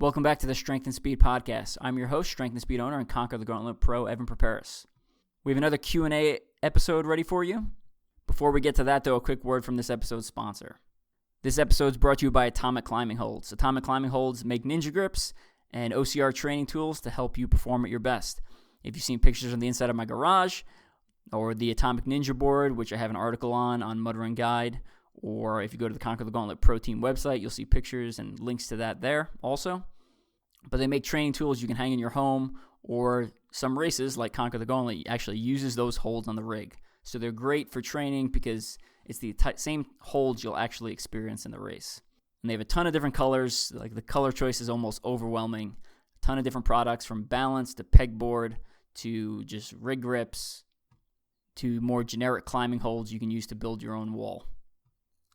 Welcome back to the Strength and Speed Podcast. I'm your host, Strength and Speed owner and Conquer the Gauntlet Pro, Evan Preparis. We have another Q&A episode ready for you. Before we get to that, though, a quick word from this episode's sponsor. This episode is brought to you by Atomic Climbing Holds. Atomic Climbing Holds make ninja grips and OCR training tools to help you perform at your best. If you've seen pictures on the inside of my garage, or the Atomic Ninja board, which I have an article on Mud Run Guide, or if you go to the Conquer the Gauntlet Pro Team website, you'll see pictures and links to that there also. But they make training tools you can hang in your home, or some races like Conquer the Gauntlet actually uses those holds on the rig. So they're great for training because it's the same holds you'll actually experience in the race. And they have a ton of different colors. Like the color choice is almost overwhelming. A ton of different products from balance to pegboard to just rig grips to more generic climbing holds you can use to build your own wall.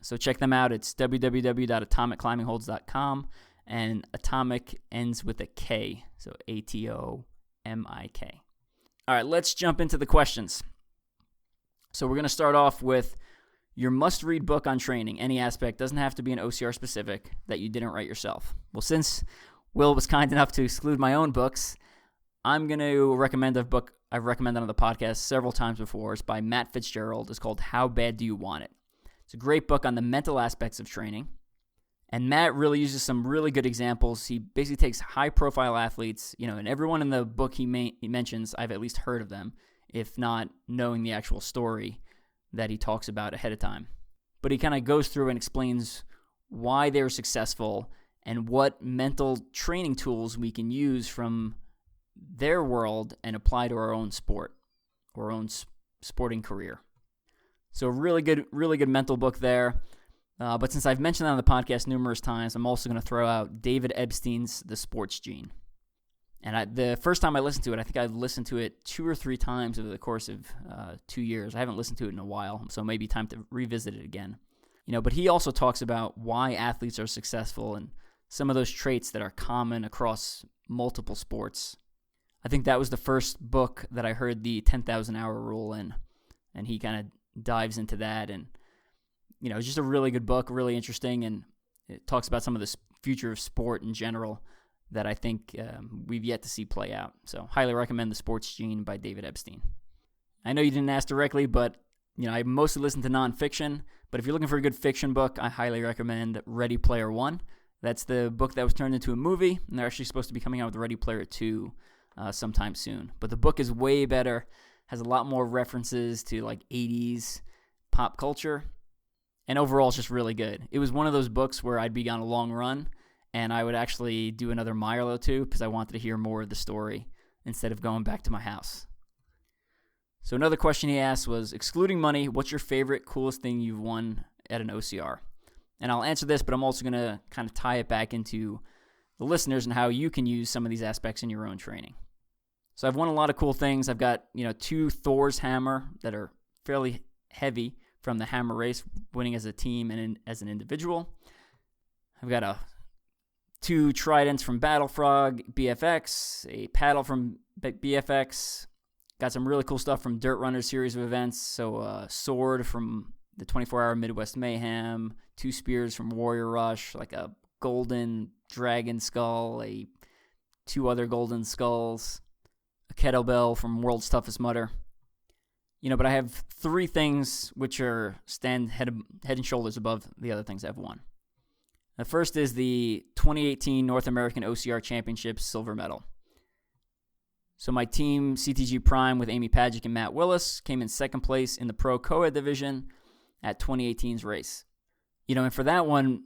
So check them out. It's www.atomicclimbingholds.com, and Atomic ends with a K, so A-T-O-M-I-K. All right, let's jump into the questions. So we're going to start off with your must-read book on training. Any aspect, doesn't have to be an OCR specific, that you didn't write yourself. Well, since Will was kind enough to exclude my own books, I'm going to recommend a book I've recommended on the podcast several times before. It's by Matt Fitzgerald. It's called How Bad Do You Want It? It's a great book on the mental aspects of training. And Matt really uses some really good examples. He basically takes high-profile athletes, and everyone in the book he mentions, I've at least heard of them, if not knowing the actual story that he talks about ahead of time. But he kind of goes through and explains why they're successful and what mental training tools we can use from their world and apply to our own sport or our own sporting career. So really good mental book there. But since I've mentioned that on the podcast numerous times, I'm also going to throw out David Epstein's The Sports Gene. And the first time I listened to it, I think I've listened to it 2 or 3 times over the course of 2 years. I haven't listened to it in a while, so maybe time to revisit it again. But he also talks about why athletes are successful and some of those traits that are common across multiple sports. I think that was the first book that I heard the 10,000 hour rule in, and he kind of dives into that. And, it's just a really good book, really interesting, and it talks about some of the future of sport in general that I think we've yet to see play out. So highly recommend The Sports Gene by David Epstein. I know you didn't ask directly, but I mostly listen to nonfiction. But if you're looking for a good fiction book, I highly recommend Ready Player One. That's the book that was turned into a movie, and they're actually supposed to be coming out with Ready Player 2 sometime soon. But the book is way better, has a lot more references to like 80s pop culture, and overall it's just really good. It was one of those books where I'd be on a long run, and I would actually do another mile or two because I wanted to hear more of the story instead of going back to my house. So another question he asked was, excluding money, what's your favorite, coolest thing you've won at an OCR? And I'll answer this, but I'm also going to kind of tie it back into the listeners and how you can use some of these aspects in your own training. So I've won a lot of cool things. I've got, 2 Thor's hammer that are fairly heavy from the hammer race, winning as a team and as an individual. I've got 2 tridents from Battle Frog BFX, a paddle from BFX. Got some really cool stuff from Dirt Runner series of events. So a sword from the 24-hour Midwest Mayhem, 2 spears from Warrior Rush, like a golden dragon skull, 2 other golden skulls, a kettlebell from World's Toughest Mudder. But I have 3 things which stand head and shoulders above the other things I've won. The first is the 2018 North American OCR Championships silver medal. So my team, CTG Prime with Amy Padgett and Matt Willis, came in second place in the Pro Co-Ed division at 2018's race. And for that one,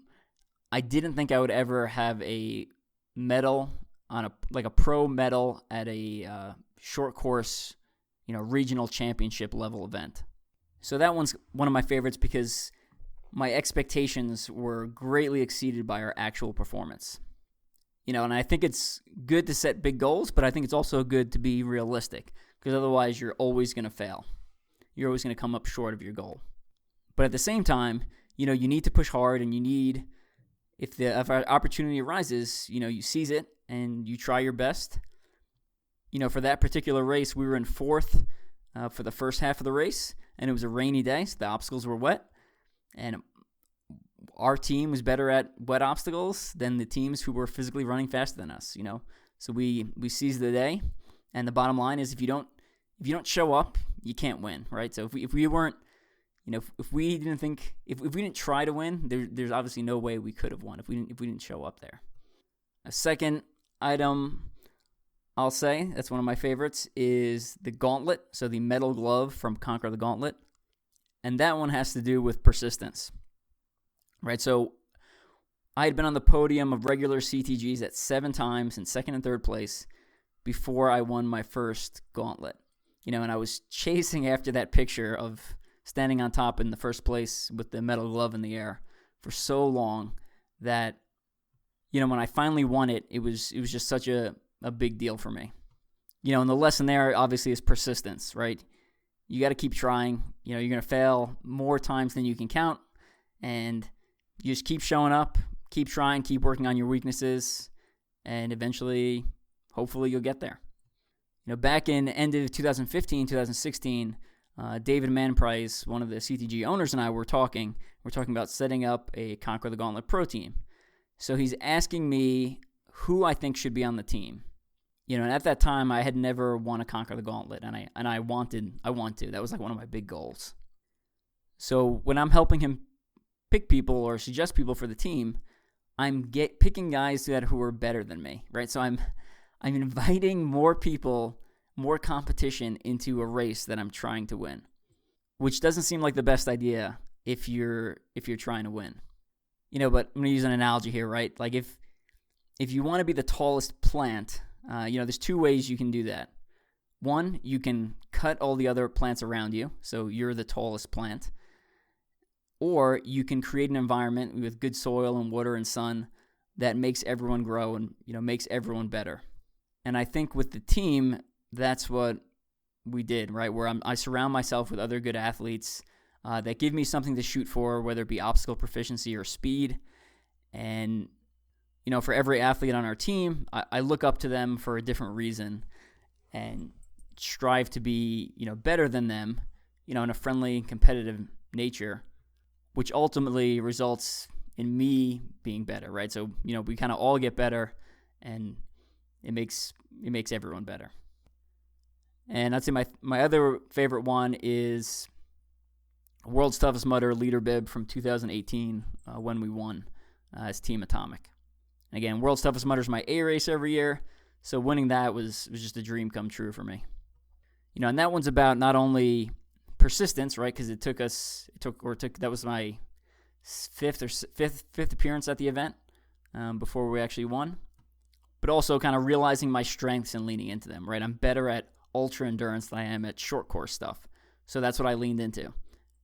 I didn't think I would ever have a medal on a pro medal at a short course, regional championship level event. So that one's one of my favorites because my expectations were greatly exceeded by our actual performance. And I think it's good to set big goals, but I think it's also good to be realistic because otherwise you're always going to fail. You're always going to come up short of your goal. But at the same time, you need to push hard, and you need, if an opportunity arises, you seize it and you try your best. For that particular race, we were in 4th for the first half of the race, and it was a rainy day, so the obstacles were wet. And our team was better at wet obstacles than the teams who were physically running faster than us, So we seized the day, and the bottom line is if you don't show up, you can't win, right? So if we weren't, if we didn't try to win, there's obviously no way we could have won if we didn't show up there. A second item I'll say, that's one of my favorites, is the gauntlet. So the metal glove from Conquer the Gauntlet. And that one has to do with persistence, right? So I had been on the podium of regular CTGs at 7 times in second and third place before I won my first gauntlet. And I was chasing after that picture of standing on top in the first place with the metal glove in the air for so long that, when I finally won it, it was just such a big deal for me. And the lesson there obviously is persistence, right? You got to keep trying. You're going to fail more times than you can count, and you just keep showing up, keep trying, keep working on your weaknesses, and eventually, hopefully, you'll get there. Back in end of 2015, 2016, David Manprice, one of the CTG owners, and I were talking about setting up a Conquer the Gauntlet Pro team. So he's asking me who I think should be on the team. And at that time, I had never won a Conquer the Gauntlet, and I want to. That was like one of my big goals. So when I'm helping him pick people or suggest people for the team, I'm picking guys who are better than me, right? So I'm inviting more people, more competition into a race that I'm trying to win, which doesn't seem like the best idea if you're trying to win. But I'm going to use an analogy here, right? Like if you want to be the tallest plant, there's 2 ways you can do that. One, you can cut all the other plants around you, so you're the tallest plant. Or you can create an environment with good soil and water and sun that makes everyone grow and, makes everyone better. And I think with the team, that's what we did, right? Where I surround myself with other good athletes that give me something to shoot for, whether it be obstacle proficiency or speed. And for every athlete on our team, I look up to them for a different reason and strive to be, better than them, in a friendly, competitive nature, which ultimately results in me being better, right? So, we kind of all get better, and it makes everyone better. And I'd say my other favorite one is World's Toughest Mudder leader bib from 2018 when we won as Team Atomic. And again, World's Toughest Mudder is my A race every year, so winning that was just a dream come true for me. And that one's about not only persistence, right? Because that was my fifth appearance at the event before we actually won, but also kind of realizing my strengths and leaning into them, right? I'm better at ultra endurance than I am at short course stuff, so that's what I leaned into,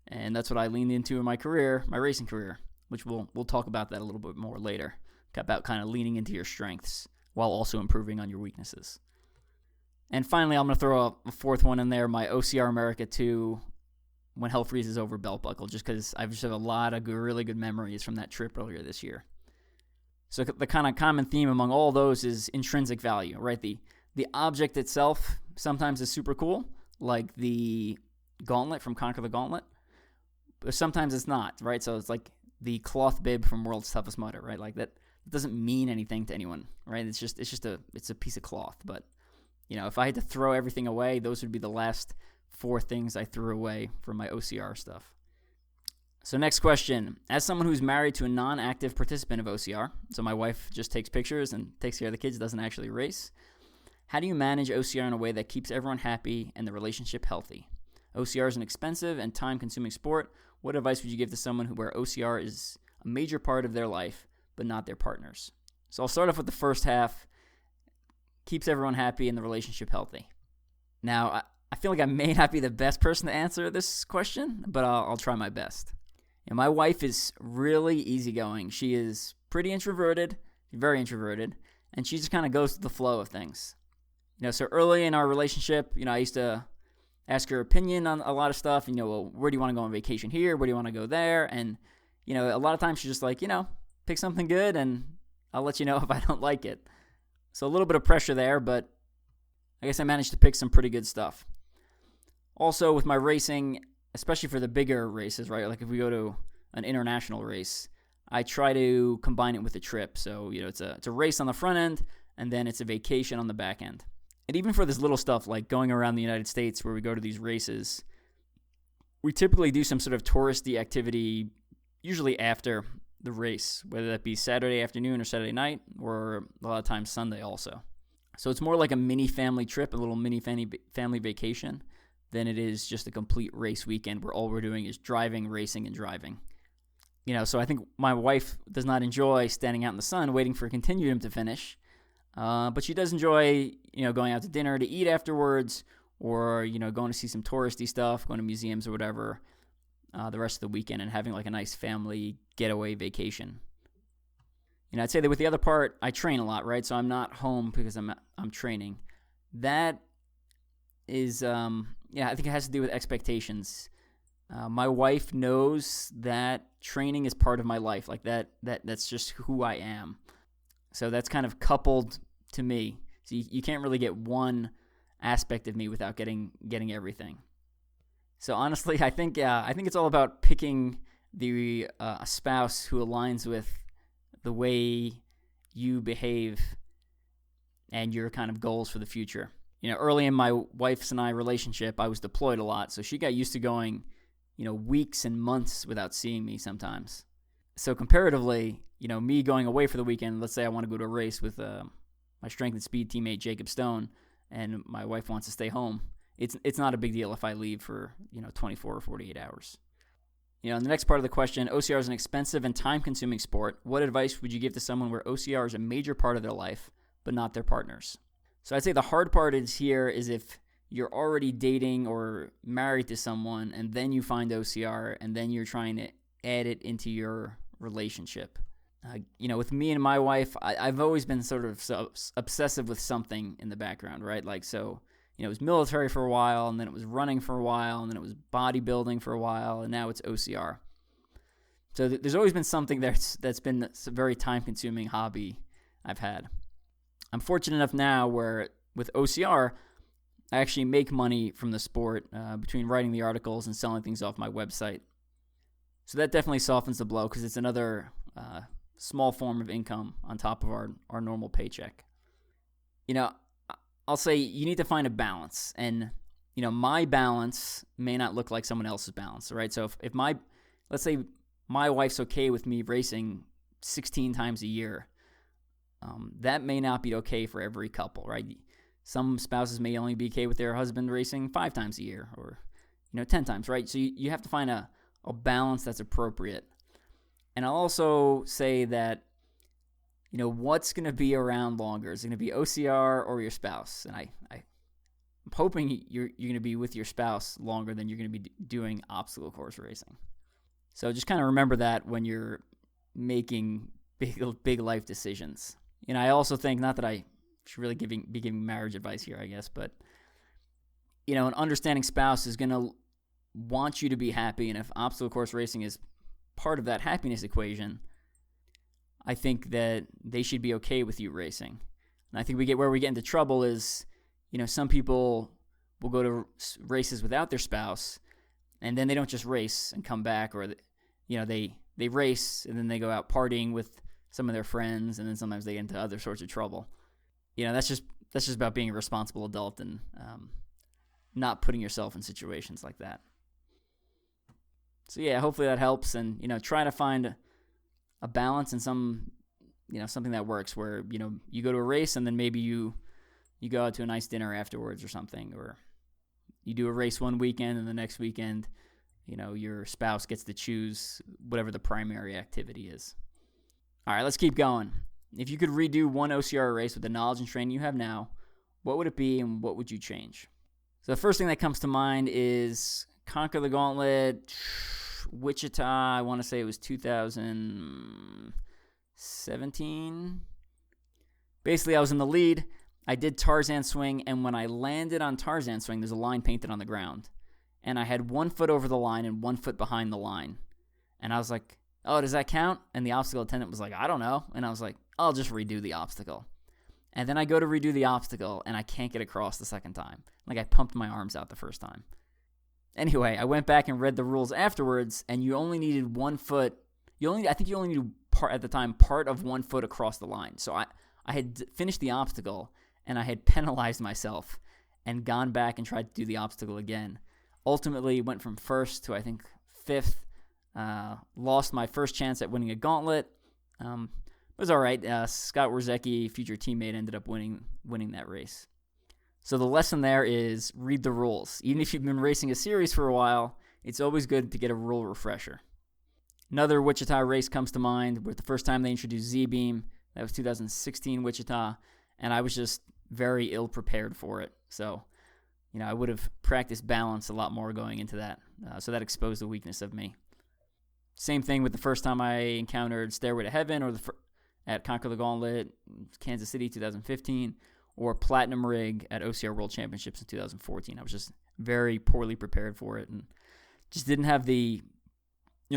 and that's what I leaned into in my career, my racing career, which we'll talk about that a little bit more later, about kind of leaning into your strengths while also improving on your weaknesses. And finally, I'm going to throw a fourth one in there, my OCR America 2 when hell freezes over belt buckle, just because I just have a lot of really good memories from that trip earlier this year. So the kind of common theme among all those is intrinsic value, right? The object itself sometimes is super cool, like the gauntlet from Conquer the Gauntlet, but sometimes it's not, right? So it's like the cloth bib from World's Toughest Mudder, right? Like that doesn't mean anything to anyone, right? It's a piece of cloth. But if I had to throw everything away, those would be the last 4 things I threw away from my OCR stuff. So next question. As someone who's married to a non-active participant of OCR, so my wife just takes pictures and takes care of the kids, doesn't actually race, how do you manage OCR in a way that keeps everyone happy and the relationship healthy? OCR is an expensive and time-consuming sport. What advice would you give to someone where OCR is a major part of their life, but not their partners? So I'll start off with the first half. Keeps everyone happy and the relationship healthy. Now, I feel like I may not be the best person to answer this question, but I'll try my best. And my wife is really easygoing. She is pretty introverted, very introverted, and she just kind of goes with the flow of things. So early in our relationship, I used to ask her opinion on a lot of stuff. Well, where do you want to go on vacation here? Where do you want to go there? And, a lot of times she's just like, pick something good and I'll let you know if I don't like it. So a little bit of pressure there, but I guess I managed to pick some pretty good stuff. Also with my racing, especially for the bigger races, right? Like if we go to an international race, I try to combine it with a trip. So, it's a race on the front end, and then it's a vacation on the back end. And even for this little stuff like going around the United States where we go to these races, we typically do some sort of touristy activity, usually after the race, whether that be Saturday afternoon or Saturday night, or a lot of times Sunday also. So it's more like a mini family trip, a little mini family vacation, than it is just a complete race weekend where all we're doing is driving, racing, and driving. So I think my wife does not enjoy standing out in the sun waiting for a continuum to finish, but she does enjoy, going out to dinner to eat afterwards, or, going to see some touristy stuff, going to museums or whatever, the rest of the weekend, and having like a nice family getaway vacation. I'd say that with the other part, I train a lot, right? So I'm not home because I'm training. That is, I think it has to do with expectations. My wife knows that training is part of my life, like that's just who I am. So that's kind of coupled to me. So you can't really get one aspect of me without getting everything. So honestly, I think it's all about picking the a spouse who aligns with the way you behave and your kind of goals for the future. Early in my wife's and I relationship, I was deployed a lot, so she got used to going, weeks and months without seeing me sometimes. So comparatively, me going away for the weekend, let's say I want to go to a race with my strength and speed teammate Jacob Stone, and my wife wants to stay home. It's not a big deal if I leave for 24 or 48 hours. In the next part of the question, OCR is an expensive and time-consuming sport. What advice would you give to someone where OCR is a major part of their life, but not their partners? So I'd say the hard part is if you're already dating or married to someone, and then you find OCR, and then you're trying to add it into your relationship. With me and my wife, I've always been sort of obsessive with something in the background, right? Like, so, it was military for a while, and then it was running for a while, and then it was bodybuilding for a while, and now it's OCR. So there's always been something that's been a very time-consuming hobby I've had. I'm fortunate enough now where with OCR, I actually make money from the sport between writing the articles and selling things off my website. So that definitely softens the blow because it's another small form of income on top of our normal paycheck. I'll say you need to find a balance. And, my balance may not look like someone else's balance, right? So if let's say my wife's okay with me racing 16 times a year, that may not be okay for every couple, right? Some spouses may only be okay with their husband racing 5 times a year or, 10 times, right? So you have to find a balance that's appropriate. And I'll also say that, what's going to be around longer? Is it going to be OCR or your spouse? And I'm hoping you're going to be with your spouse longer than you're going to be doing obstacle course racing. So just kind of remember that when you're making big life decisions. I also think, not that I should really be giving marriage advice here, I guess, but, an understanding spouse is going to want you to be happy, and if obstacle course racing is part of that happiness equation, I think that they should be okay with you racing. And I think where we get into trouble is, some people will go to races without their spouse, and then they don't just race and come back, or, they race and then they go out partying with some of their friends, and then sometimes they get into other sorts of trouble. That's just about being a responsible adult and not putting yourself in situations like that. So yeah, hopefully that helps, and try to find a balance and something that works where you go to a race and then maybe you go out to a nice dinner afterwards or something, or you do a race one weekend and the next weekend your spouse gets to choose whatever the primary activity is. All right, let's keep going. If you could redo one OCR race with the knowledge and training you have now, what would it be and what would you change? So the first thing that comes to mind is Conquer the Gauntlet, Wichita. I want to say it was 2017. Basically, I was in the lead. I did Tarzan swing, and when I landed on Tarzan swing, there's a line painted on the ground. And I had 1 foot over the line and 1 foot behind the line. And I was like, oh, does that count? And the obstacle attendant was like, I don't know. And I was like, I'll just redo the obstacle. And then I go to redo the obstacle, and I can't get across the second time. Like, I pumped my arms out the first time. Anyway, I went back and read the rules afterwards, and you only needed 1 foot. I think you only need at the time part of 1 foot across the line. So I had finished the obstacle, and I had penalized myself and gone back and tried to do the obstacle again. Ultimately, went from first to, I think, fifth. Lost my first chance at winning a gauntlet. It was all right. Scott Wierzecki, future teammate, ended up winning that race. So the lesson there is read the rules. Even if you've been racing a series for a while, it's always good to get a rule refresher. Another Wichita race comes to mind with the first time they introduced Z-Beam. That was 2016 Wichita, and I was just very ill-prepared for it. So, I would have practiced balance a lot more going into that. So that exposed the weakness of me. Same thing with the first time I encountered Stairway to Heaven or at Conquer the Gauntlet, Kansas City 2015, or Platinum Rig at OCR World Championships in 2014. I was just very poorly prepared for it and just didn't have the,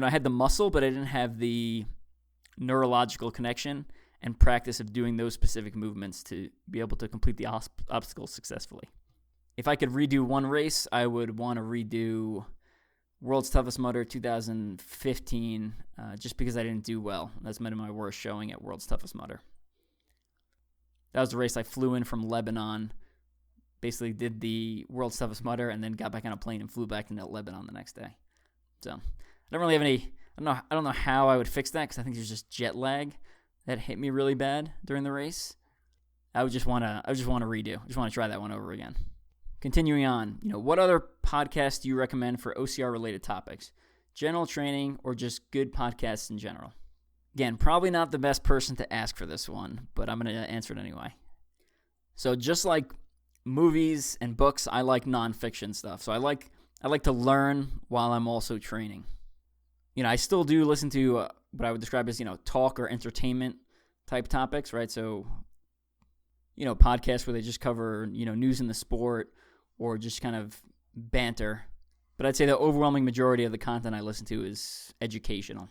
I had the muscle, but I didn't have the neurological connection and practice of doing those specific movements to be able to complete the obstacles successfully. If I could redo one race, I would want to redo World's Toughest Mudder 2015, just because I didn't do well. That's my worst showing at World's Toughest Mudder. That was the race I flew in from Lebanon, basically did the World's Toughest Mudder, and then got back on a plane and flew back into Lebanon the next day. So I don't really have any. I don't know how I would fix that because I think there's just jet lag that hit me really bad during the race. I just want to redo. I just want to try that one over again. Continuing on, what other podcasts do you recommend for OCR-related topics? General training or just good podcasts in general? Again, probably not the best person to ask for this one, but I'm going to answer it anyway. So just like movies and books, I like nonfiction stuff. So I like to learn while I'm also training. I still do listen to what I would describe as, talk or entertainment type topics, right? So, podcasts where they just cover, news in the sport or just kind of banter. But I'd say the overwhelming majority of the content I listen to is educational.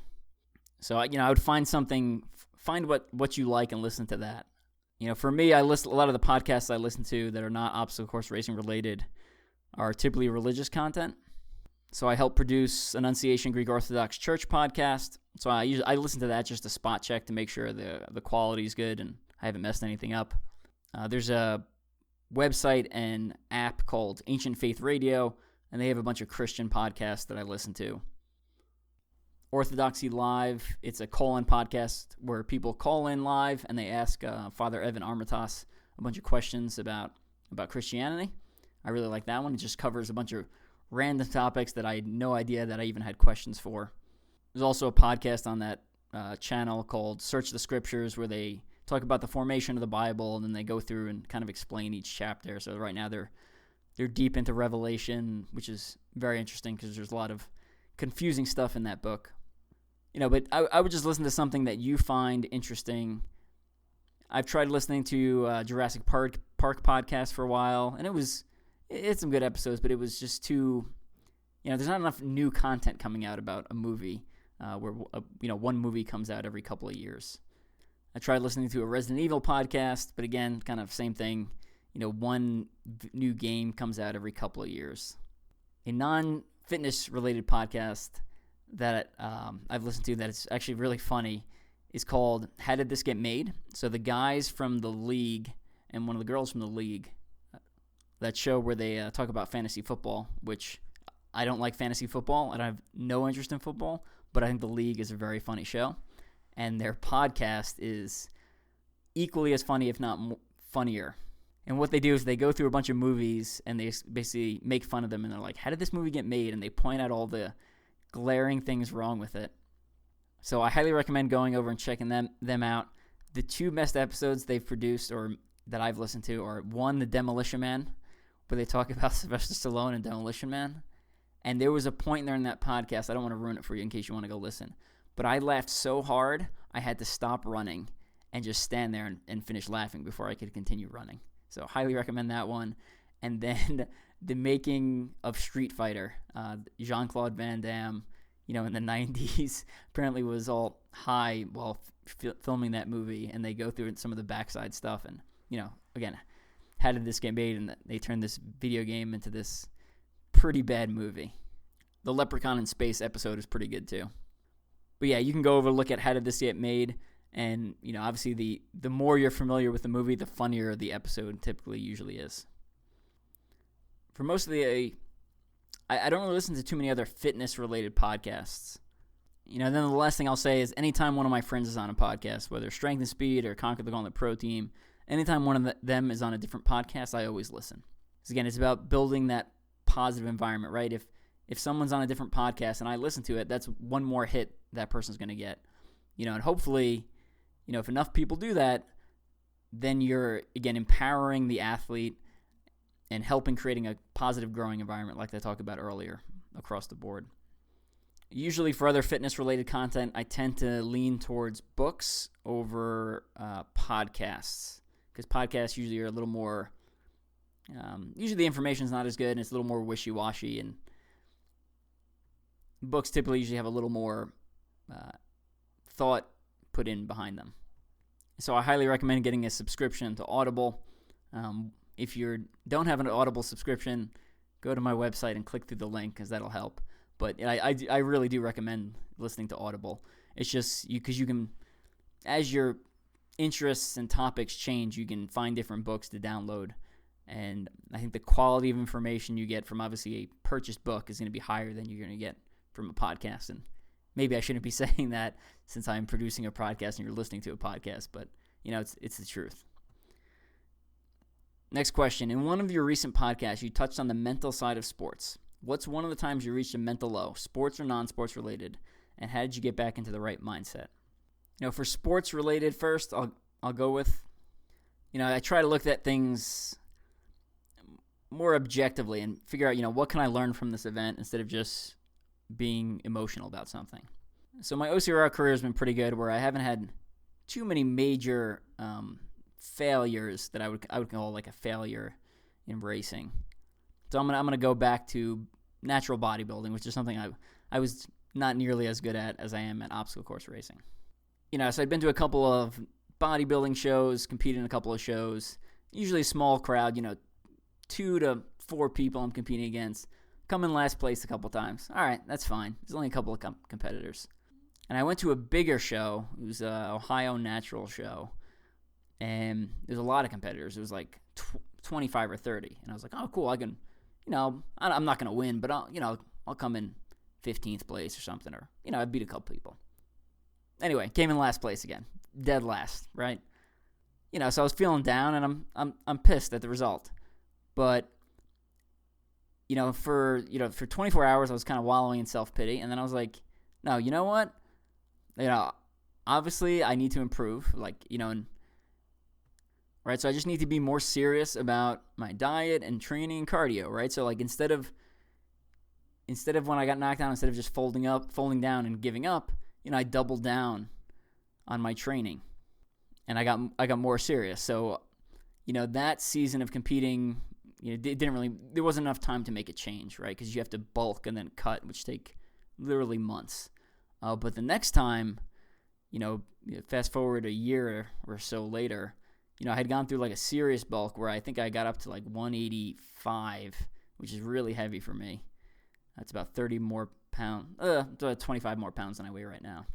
So, I would find what you like and listen to that. For me, a lot of the podcasts I listen to that are not obstacle course racing related are typically religious content. So I help produce Annunciation Greek Orthodox Church podcast. So I listen to that just to spot check to make sure the quality is good and I haven't messed anything up. There's a website and app called Ancient Faith Radio, and they have a bunch of Christian podcasts that I listen to. Orthodoxy Live, it's a call-in podcast where people call in live and they ask Father Evan Armitas a bunch of questions about Christianity. I really like that one. It just covers a bunch of random topics that I had no idea that I even had questions for. There's also a podcast on that channel called Search the Scriptures where they talk about the formation of the Bible and then they go through and kind of explain each chapter. So right now they're deep into Revelation, which is very interesting because there's a lot of confusing stuff in that book. But I would just listen to something that you find interesting. I've tried listening to Jurassic Park podcast for a while, and it's some good episodes, but it was just too, there's not enough new content coming out about a movie where, one movie comes out every couple of years. I tried listening to a Resident Evil podcast, but again, kind of same thing. One new game comes out every couple of years. A non-fitness related podcast that I've listened to that is actually really funny is called How Did This Get Made? So the guys from the league and one of the girls from the league, that show where they talk about fantasy football, which I don't like fantasy football and I have no interest in football, but I think the league is a very funny show. And their podcast is equally as funny, if not funnier. And what they do is they go through a bunch of movies and they basically make fun of them. And they're like, how did this movie get made? And they point out all the glaring things wrong with it. So I highly recommend going over and checking them out. The two best episodes they've produced or that I've listened to are one, The Demolition Man, where they talk about Sylvester Stallone and Demolition Man. And there was a point there in that podcast, I don't want to ruin it for you in case you want to go listen, but I laughed so hard I had to stop running and just stand there and finish laughing before I could continue running. So highly recommend that one. And then The Making of Street Fighter, Jean-Claude Van Damme, in the 90s, apparently was all high while filming that movie, and they go through some of the backside stuff, and, again, how did this get made, and they turned this video game into this pretty bad movie. The Leprechaun in Space episode is pretty good, too. But yeah, you can go over, look at how did this get made. And, obviously the more you're familiar with the movie, the funnier the episode typically usually is. For most of I don't really listen to too many other fitness-related podcasts. Then the last thing I'll say is anytime one of my friends is on a podcast, whether Strength and Speed or Conquer the Gauntlet Pro Team, anytime one of them is on a different podcast, I always listen. Because again, it's about building that positive environment, right? If someone's on a different podcast and I listen to it, that's one more hit that person's going to get. And hopefully, if enough people do that, then you're, again, empowering the athlete and helping creating a positive growing environment like I talked about earlier across the board. Usually for other fitness-related content, I tend to lean towards books over podcasts because podcasts usually are a little more, usually the information's not as good and it's a little more wishy-washy, and books typically usually have a little more thought put in behind them. So I highly recommend getting a subscription to Audible. If you don't have an Audible subscription, go to my website and click through the link because that'll help. But I really do recommend listening to Audible. It's just because you can, as your interests and topics change, you can find different books to download. And I think the quality of information you get from obviously a purchased book is going to be higher than you're going to get from a podcast. And maybe I shouldn't be saying that since I'm producing a podcast and you're listening to a podcast, but it's the truth. Next question. In one of your recent podcasts, you touched on the mental side of sports. What's one of the times you reached a mental low, sports or non-sports related, and how did you get back into the right mindset? For sports related first, I'll go with, I try to look at things more objectively and figure out, what can I learn from this event instead of just being emotional about something. So my OCR career has been pretty good where I haven't had too many major failures that I would call like a failure in racing. So I'm gonna go back to natural bodybuilding, which is something I was not nearly as good at as I am at obstacle course racing. So I'd been to a couple of bodybuilding shows, competed in a couple of shows, usually a small crowd, 2 to 4 people I'm competing against. Come in last place a couple times. All right, that's fine. There's only a couple of competitors. And I went to a bigger show. It was an Ohio Natural show. And there's a lot of competitors. It was like 25 or 30. And I was like, oh, cool. I can, I'm not going to win, but I'll come in 15th place or something. Or, I beat a couple people. Anyway, came in last place again. Dead last, right? So I was feeling down and I'm pissed at the result. But for 24 hours, I was kind of wallowing in self-pity. And then I was like, no, you know what? Obviously I need to improve, right? So I just need to be more serious about my diet and training and cardio, right? So instead of when I got knocked down, instead of just folding down and giving up, I doubled down on my training and I got more serious. So, that season of competing, there wasn't enough time to make a change, right? Because you have to bulk and then cut, which take literally months. But the next time, fast forward a year or so later, I had gone through a serious bulk where I think I got up to 185, which is really heavy for me. That's about 30 more pounds, 25 more pounds than I weigh right now.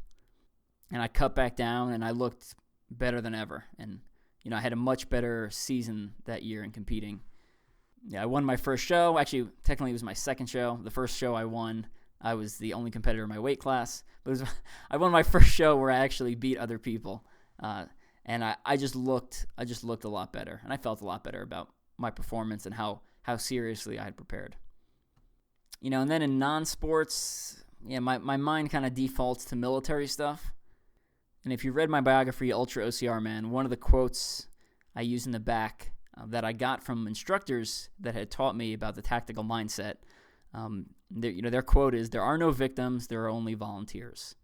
And I cut back down and I looked better than ever. And, I had a much better season that year in competing. Yeah, I won my first show. Actually, technically it was my second show. The first show I won, I was the only competitor in my weight class. But I won my first show where I actually beat other people. And I just looked a lot better. And I felt a lot better about my performance and how seriously I had prepared. And then in non-sports, my mind kind of defaults to military stuff. And if you read my biography, Ultra-OCR, man, one of the quotes I use in the back that I got from instructors that had taught me about the tactical mindset, their quote is, "There are no victims, there are only volunteers."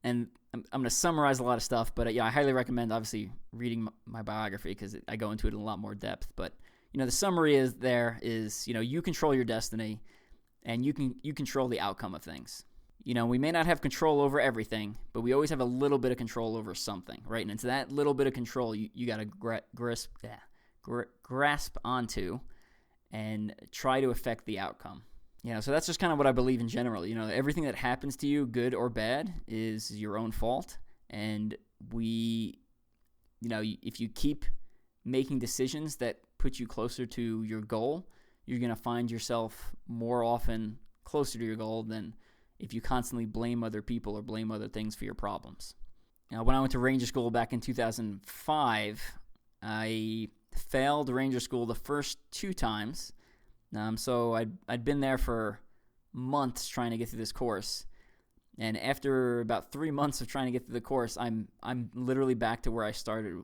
And I'm going to summarize a lot of stuff, but I highly recommend, obviously, reading my biography because I go into it in a lot more depth. But, the summary is you control your destiny and you control the outcome of things. We may not have control over everything, but we always have a little bit of control over something, right? And it's that little bit of control you got to grasp onto and try to affect the outcome. So that's just kind of what I believe in general. Everything that happens to you, good or bad, is your own fault. And if you keep making decisions that put you closer to your goal, you're going to find yourself more often closer to your goal than if you constantly blame other people or blame other things for your problems. When I went to Ranger School back in 2005, I failed Ranger School the first 2 times. So I'd been there for months trying to get through this course. And after about 3 months of trying to get through the course, I'm literally back to where I started.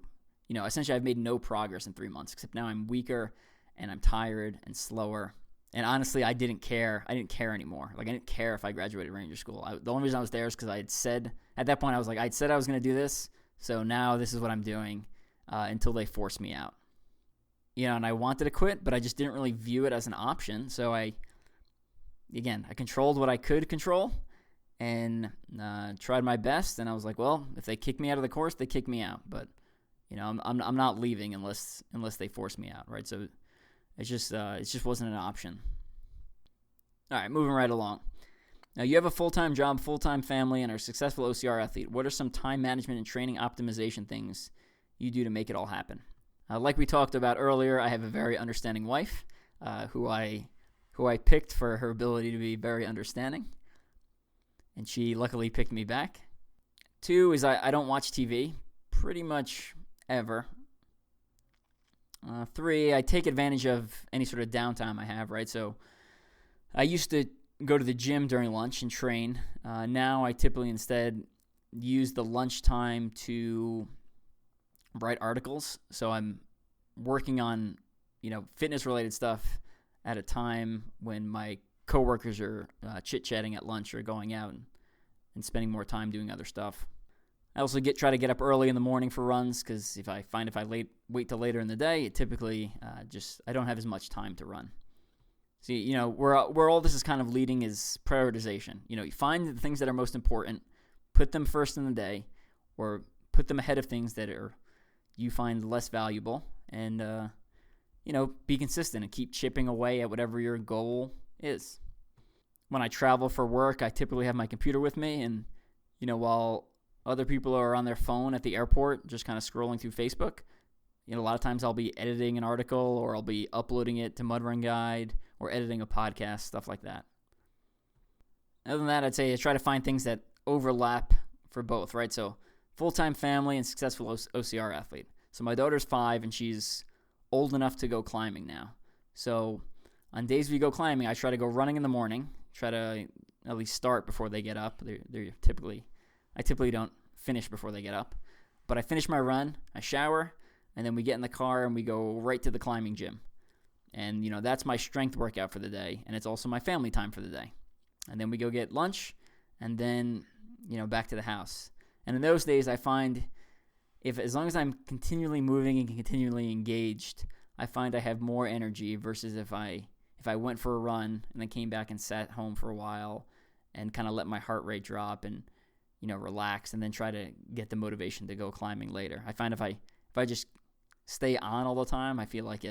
Essentially I've made no progress in 3 months, except now I'm weaker and I'm tired and slower. And honestly, I didn't care. I didn't care anymore. I didn't care if I graduated Ranger School. The only reason I was there is because I had said, at that point, I'd said I was going to do this. So now this is what I'm doing until they force me out. And I wanted to quit, but I just didn't really view it as an option. So I controlled what I could control and tried my best. And I was like, well, if they kick me out of the course, they kick me out. But I'm not leaving unless they force me out, right? So it just wasn't an option. All right, moving right along. Now, you have a full-time job, full-time family, and are a successful OCR athlete. What are some time management and training optimization things you do to make it all happen? Like we talked about earlier, I have a very understanding wife who I picked for her ability to be very understanding, and she luckily picked me back. 2 is I don't watch TV pretty much ever. 3, I take advantage of any sort of downtime I have, right? So I used to go to the gym during lunch and train. Now I typically instead use the lunchtime to write articles. So I'm working on, fitness-related stuff at a time when my coworkers are chit-chatting at lunch or going out and spending more time doing other stuff. I also try to get up early in the morning for runs because if I wait till later in the day, it typically I don't have as much time to run. See, where all this is kind of leading is prioritization. You find the things that are most important, put them first in the day, or put them ahead of things that you find less valuable, and be consistent and keep chipping away at whatever your goal is. When I travel for work, I typically have my computer with me, and while other people are on their phone at the airport just kind of scrolling through Facebook, a lot of times I'll be editing an article or I'll be uploading it to Mudrun Guide or editing a podcast, stuff like that. Other than that, I'd say I try to find things that overlap for both, right? So full-time family and successful OCR athlete. So my daughter's 5 and she's old enough to go climbing now. So on days we go climbing, I try to go running in the morning, try to at least start before they get up. I typically don't finish before they get up. But I finish my run, I shower, and then we get in the car and we go right to the climbing gym. And, that's my strength workout for the day, and it's also my family time for the day. And then we go get lunch, and then, back to the house. And in those days, I find as long as I'm continually moving and continually engaged, I find I have more energy versus if I went for a run and then came back and sat home for a while and kind of let my heart rate drop and relax and then try to get the motivation to go climbing later. I find if I just stay on all the time, I feel like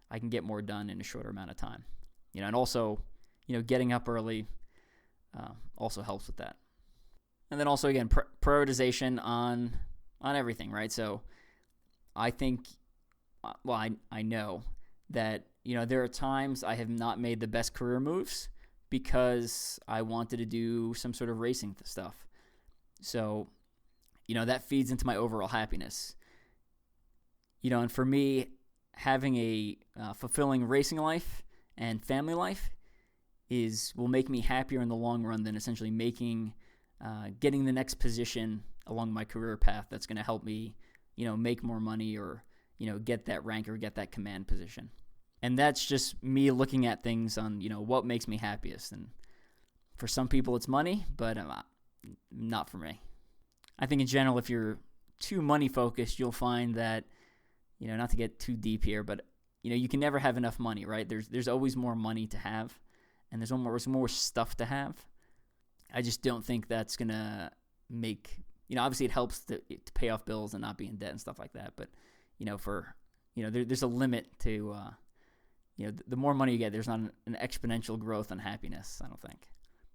I can get more done in a shorter amount of time. And also, getting up early also helps with that. And then also, again, prioritization on everything, right? So I think, I know that, there are times I have not made the best career moves because I wanted to do some sort of racing stuff. So, that feeds into my overall happiness. And for me, having a fulfilling racing life and family life will make me happier in the long run than essentially getting the next position along my career path that's going to help me, make more money or, get that rank or get that command position. And that's just me looking at things on, what makes me happiest. And for some people it's money, but not for me. I think in general, if you're too money focused, you'll find that, not to get too deep here, but you can never have enough money, right? There's always more money to have, and there's more stuff to have. I just don't think that's gonna make, obviously it helps to pay off bills and not be in debt and stuff like that. But there's a limit to the more money you get, there's not an exponential growth on happiness, I don't think.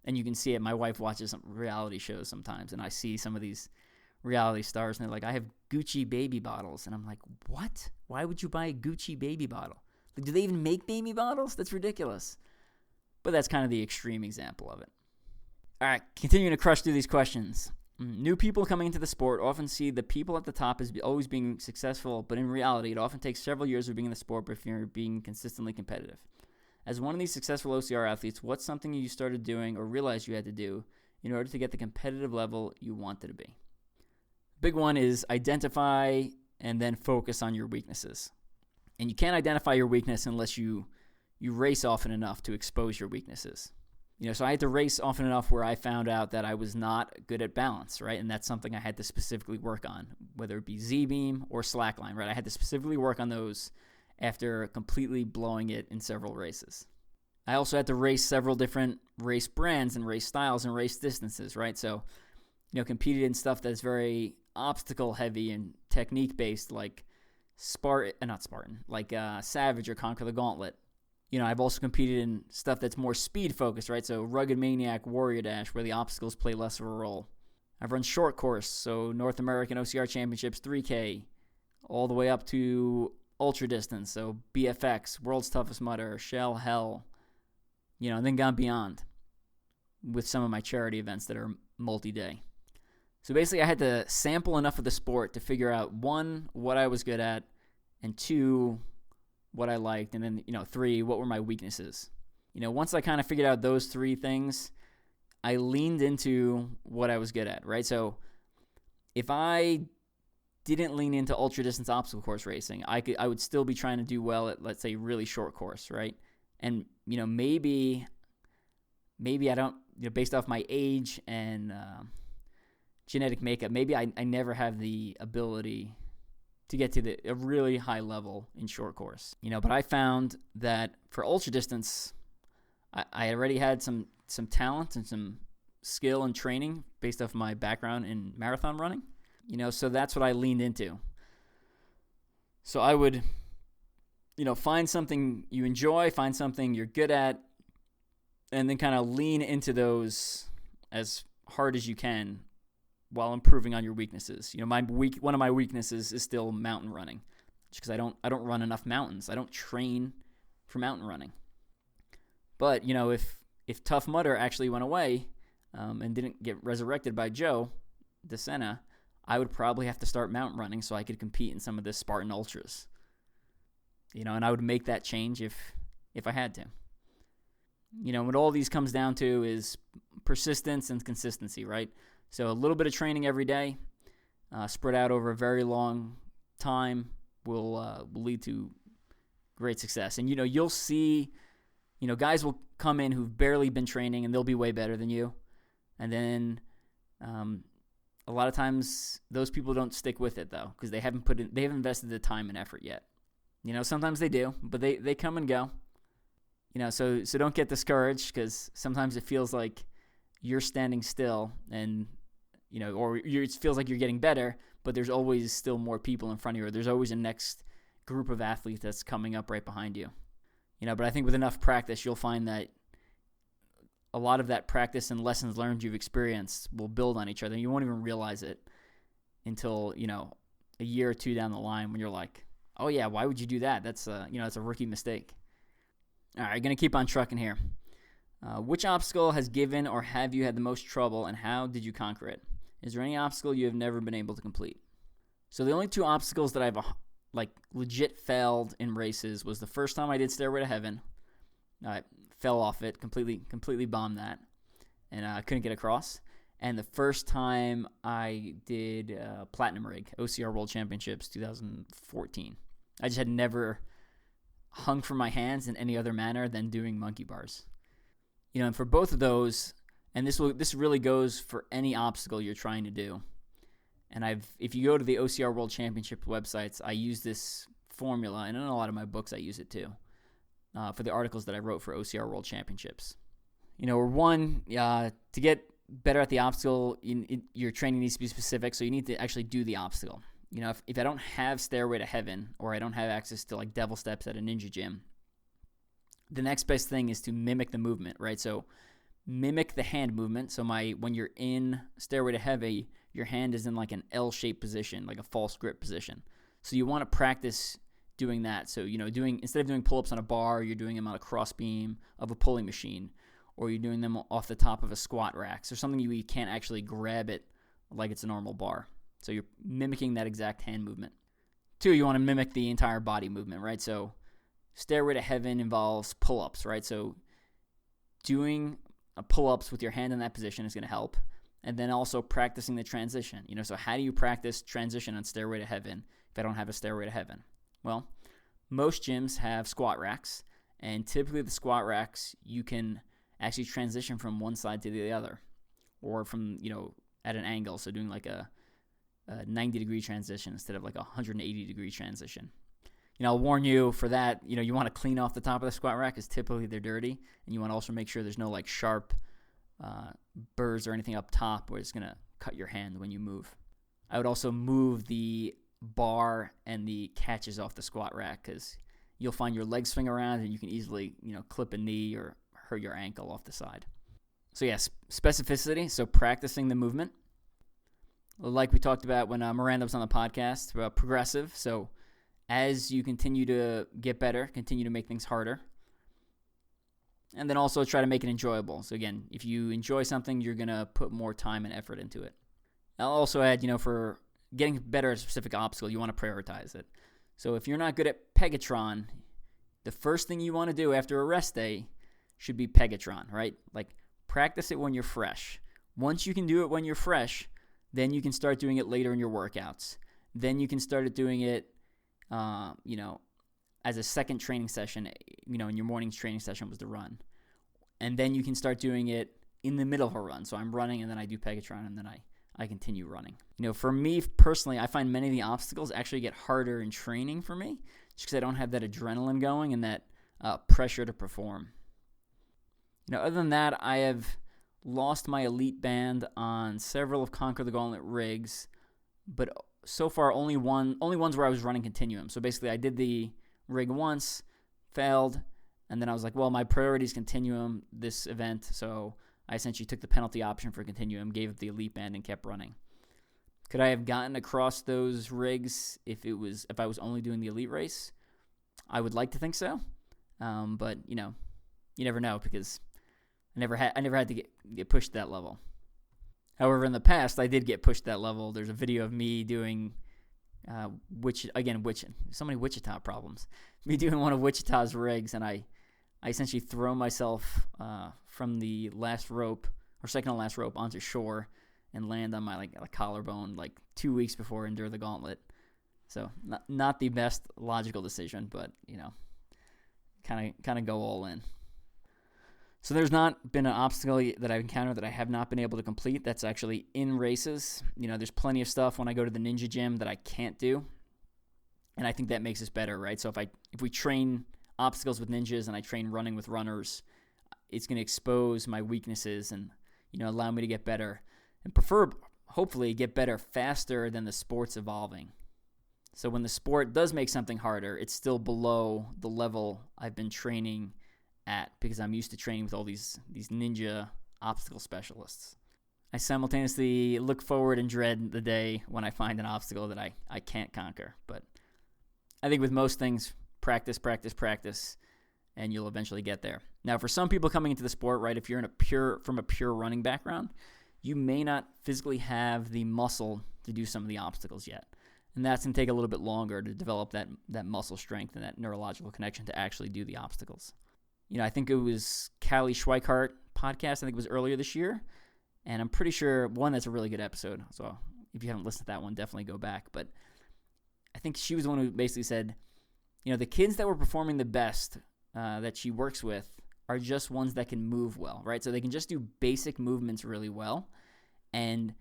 And you can see it. My wife watches some reality shows sometimes, and I see some of these reality stars, and they're like, I have Gucci baby bottles. And I'm like, what? Why would you buy a Gucci baby bottle? Like, do they even make baby bottles? That's ridiculous. But that's kind of the extreme example of it. All right, continuing to crush through these questions. New people coming into the sport often see the people at the top as always being successful, but in reality, it often takes several years of being in the sport before being consistently competitive. As one of these successful OCR athletes, what's something you started doing or realized you had to do in order to get the competitive level you wanted to be? Big one is identify and then focus on your weaknesses. And you can't identify your weakness unless you race often enough to expose your weaknesses. So I had to race often enough where I found out that I was not good at balance, right? And that's something I had to specifically work on, whether it be Z-beam or slackline, right? I had to specifically work on those after completely blowing it in several races. I also had to race several different race brands and race styles and race distances, right? So, competed in stuff that's very obstacle heavy and technique based, like Savage or Conquer the Gauntlet. I've also competed in stuff that's more speed focused, right? So Rugged Maniac, Warrior Dash, where the obstacles play less of a role. I've run short course, so North American OCR Championships 3K, all the way up to ultra distance, so BFX, World's Toughest Mudder, Shell, Hell, and then gone beyond with some of my charity events that are multi-day. So basically I had to sample enough of the sport to figure out, 1, what I was good at, and 2, what I liked, and then, 3, what were my weaknesses. Once I kind of figured out those 3 things, I leaned into what I was good at, right? So if I didn't lean into ultra distance obstacle course racing, I would still be trying to do well at, let's say, really short course, right? And, maybe I don't, based off my age and genetic makeup, maybe I never have the ability to get to a really high level in short course. But I found that for ultra distance, I already had some talent and some skill and training based off my background in marathon running. So that's what I leaned into. So I would, find something you enjoy, find something you're good at, and then kind of lean into those as hard as you can while improving on your weaknesses. One of my weaknesses is still mountain running, just because I don't run enough mountains. I don't train for mountain running. But if Tough Mudder actually went away and didn't get resurrected by Joe DeSena, I would probably have to start mountain running so I could compete in some of the Spartan Ultras. And I would make that change if I had to. What all these comes down to is persistence and consistency, right? So a little bit of training every day, spread out over a very long time, will lead to great success. And, you'll see, guys will come in who've barely been training and they'll be way better than you. And then a lot of times those people don't stick with it, though, because they haven't invested the time and effort yet. Sometimes they do, but they come and go. So don't get discouraged, because sometimes it feels like you're standing still and, it feels like you're getting better, but there's always still more people in front of you, or there's always a next group of athletes that's coming up right behind you. But I think with enough practice, you'll find that a lot of that practice and lessons learned you've experienced will build on each other. You won't even realize it until, a year or 2 down the line when you're like, oh yeah, why would you do that? That's it's a rookie mistake. All right, going to keep on trucking here. Which obstacle has given or have you had the most trouble, and how did you conquer it? Is there any obstacle you have never been able to complete? So the only 2 obstacles that I've legit failed in races was the first time I did Stairway to Heaven. I fell off it, completely bombed that, and I couldn't get across. And the first time I did Platinum Rig, OCR World Championships 2014. I just had never hung from my hands in any other manner than doing monkey bars. And for both of those, and this really goes for any obstacle you're trying to do. And if you go to the OCR World Championship websites, I use this formula, and in a lot of my books I use it too, for the articles that I wrote for OCR World Championships. To get better at the obstacle, your training needs to be specific, so you need to actually do the obstacle. If I don't have Stairway to Heaven, or I don't have access to devil steps at a ninja gym, The next best thing is to mimic the movement, right? So mimic the hand movement. So when you're in Stairway to Heaven, your hand is in like an L-shaped position, like a false grip position. So you want to practice doing that. So, instead of doing pull-ups on a bar, you're doing them on a cross beam of a pulling machine, or you're doing them off the top of a squat rack. So something you can't actually grab it like it's a normal bar. So you're mimicking that exact hand movement. 2, you want to mimic the entire body movement, right? So Stairway to Heaven involves pull-ups, right? So doing pull-ups with your hand in that position is going to help. And then also practicing the transition. So how do you practice transition on Stairway to Heaven if I don't have a Stairway to Heaven? Well, most gyms have squat racks, and typically the squat racks, you can actually transition from one side to the other, or from, at an angle, so doing like a 90-degree transition instead of like a 180-degree transition. I'll warn you for that, you want to clean off the top of the squat rack because typically they're dirty, and you want to also make sure there's no like sharp burrs or anything up top where it's going to cut your hand when you move. I would also move the bar and the catches off the squat rack because you'll find your legs swing around and you can easily, clip a knee or hurt your ankle off the side. So yes, specificity, so practicing the movement. Like we talked about when Miranda was on the podcast, about progressive. So as you continue to get better, continue to make things harder. And then also try to make it enjoyable. So again, if you enjoy something, you're going to put more time and effort into it. I'll also add, for getting better at a specific obstacle, you want to prioritize it. So if you're not good at Pegatron, the first thing you want to do after a rest day should be Pegatron, right? Like practice it when you're fresh. Once you can do it when you're fresh, then you can start doing it later in your workouts. Then you can start doing it, as a second training session, in your morning's training session was the run. And then you can start doing it in the middle of a run. So I'm running and then I do Pegatron and then I continue running. For me personally, I find many of the obstacles actually get harder in training for me just because I don't have that adrenaline going and that pressure to perform. Other than that, I have lost my elite band on several of Conquer the Gauntlet rigs, but so far only ones where I was running continuum. So basically I did the rig once, failed, and then I was like, well, my priority is continuum this event, so I essentially took the penalty option for continuum, gave up the elite band, and kept running. Could I have gotten across those rigs if I was only doing the elite race? I would like to think so, but you never know because I never had to get pushed to that level. However, in the past, I did get pushed to that level. There's a video of me doing so many Wichita problems. Me doing one of Wichita's rigs, and I essentially throw myself from the last rope, or second to last rope, onto shore and land on my collarbone 2 weeks before Endure the Gauntlet. So not the best logical decision, but kind of go all in. So there's not been an obstacle that I've encountered that I have not been able to complete that's actually in races. There's plenty of stuff when I go to the Ninja Gym that I can't do, and I think that makes us better, right? So if we train obstacles with ninjas and I train running with runners, it's going to expose my weaknesses and allow me to get better and hopefully get better faster than the sport's evolving. So when the sport does make something harder, it's still below the level I've been training at because I'm used to training with all these ninja obstacle specialists. I simultaneously look forward and dread the day when I find an obstacle that I can't conquer. But I think with most things, practice, and you'll eventually get there. Now, for some people coming into the sport, right, if you're from a pure running background, you may not physically have the muscle to do some of the obstacles yet. And that's going to take a little bit longer to develop that muscle strength and that neurological connection to actually do the obstacles. I think it was Callie Schweikart podcast, I think it was earlier this year, and I'm pretty sure, that's a really good episode, so if you haven't listened to that one, definitely go back, but I think she was the one who basically said, the kids that were performing the best that she works with are just ones that can move well, right? So they can just do basic movements really well, and,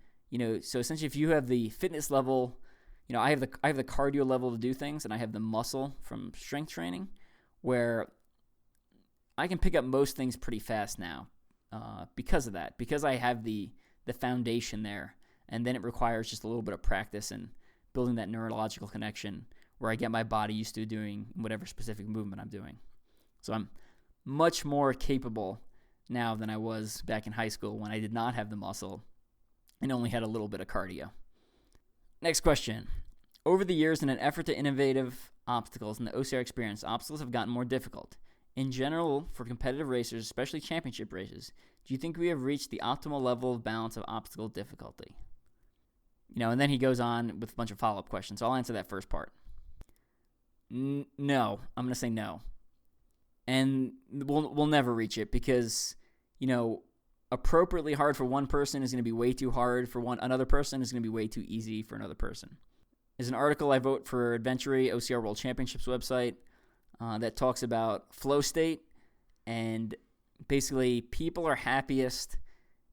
so essentially if you have the fitness level, I have the cardio level to do things, and I have the muscle from strength training, where I can pick up most things pretty fast now because of that, because I have the foundation there, and then it requires just a little bit of practice and building that neurological connection where I get my body used to doing whatever specific movement I'm doing. So much more capable now than I was back in high school when I did not have the muscle and only had a little bit of cardio. Next question. Over the years, in an effort to innovative obstacles in the OCR experience, obstacles have gotten more difficult. In general, for competitive racers, especially championship races, do you think we have reached the optimal level of balance of obstacle difficulty? And then he goes on with a bunch of follow-up questions. So I'll answer that first part. No. I'm going to say no. And we'll never reach it because, appropriately hard for one person is going to be way too hard for another person is going to be way too easy for another person. There's an article I wrote for Adventure OCR World Championships website that talks about flow state, and basically people are happiest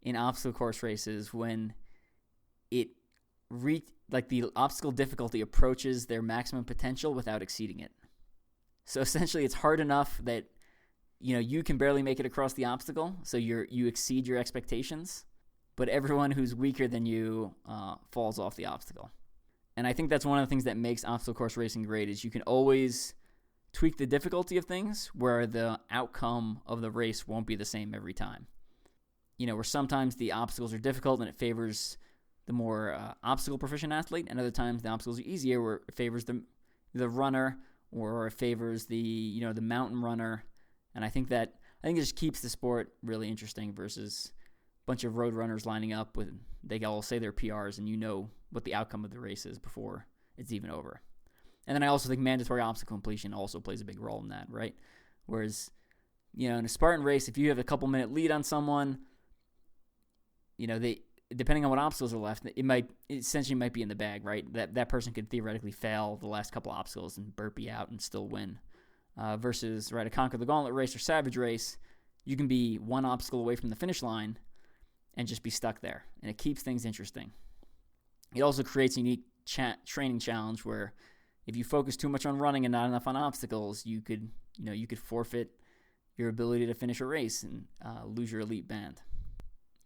in obstacle course races when the obstacle difficulty approaches their maximum potential without exceeding it. So essentially it's hard enough that you can barely make it across the obstacle, so you exceed your expectations, but everyone who's weaker than you falls off the obstacle. And I think that's one of the things that makes obstacle course racing great is you can always tweak the difficulty of things where the outcome of the race won't be the same every time. Where sometimes the obstacles are difficult and it favors the more obstacle proficient athlete, and other times the obstacles are easier where it favors the runner or it favors the mountain runner. And I think it just keeps the sport really interesting versus a bunch of road runners lining up with, they all say their PRs and what the outcome of the race is before it's even over. And then I also think mandatory obstacle completion also plays a big role in that, right? Whereas, in a Spartan race, if you have a couple minute lead on someone, they, depending on what obstacles are left, it essentially might be in the bag, right? That person could theoretically fail the last couple obstacles and burpee out and still win. Versus, right, a Conquer the Gauntlet race or Savage race, you can be one obstacle away from the finish line and just be stuck there. And it keeps things interesting. It also creates a unique training challenge where if you focus too much on running and not enough on obstacles, you could forfeit your ability to finish a race and lose your elite band.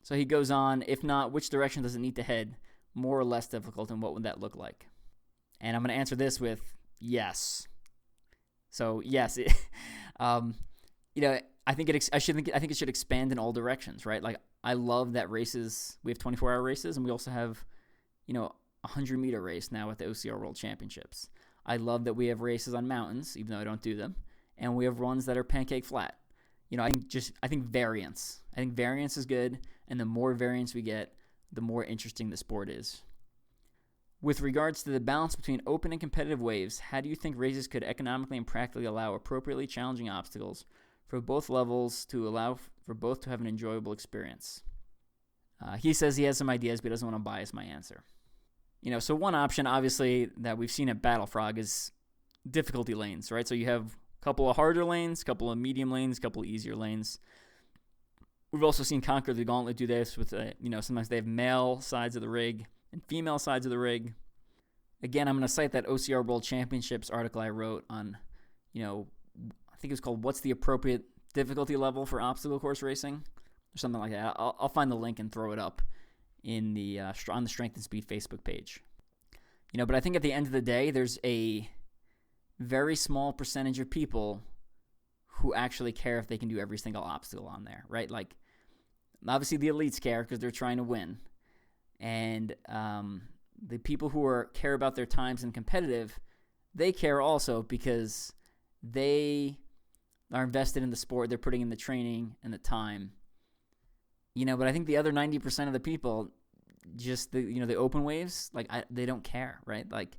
So he goes on, if not, which direction does it need to head? More or less difficult, and what would that look like? And I'm going to answer this with yes. So yes, I think it should expand in all directions, right? Like I love that races. We have 24-hour races, and we also have, a 100-meter race now at the OCR World Championships. I love that we have races on mountains, even though I don't do them, and we have ones that are pancake flat. I think variance. I think variance is good, and the more variance we get, the more interesting the sport is. With regards to the balance between open and competitive waves, how do you think races could economically and practically allow appropriately challenging obstacles for both levels to allow for both to have an enjoyable experience? He says he has some ideas, but he doesn't want to bias my answer. So one option, obviously, that we've seen at Battle Frog is difficulty lanes, right? So you have a couple of harder lanes, a couple of medium lanes, a couple of easier lanes. We've also seen Conquer the Gauntlet do this with, sometimes they have male sides of the rig and female sides of the rig. Again, I'm going to cite that OCR World Championships article I wrote on, I think it was called What's the Appropriate Difficulty Level for Obstacle Course Racing? Or something like that. I'll find the link and throw it up in on the Strength and Speed Facebook page. But I think at the end of the day, there's a very small percentage of people who actually care if they can do every single obstacle on there, right? Like, obviously the elites care because they're trying to win. And the people who care about their times and competitive, they care also because they are invested in the sport. They're putting in the training and the time. But I think the other 90% of the people, just the open waves, they don't care, right? Like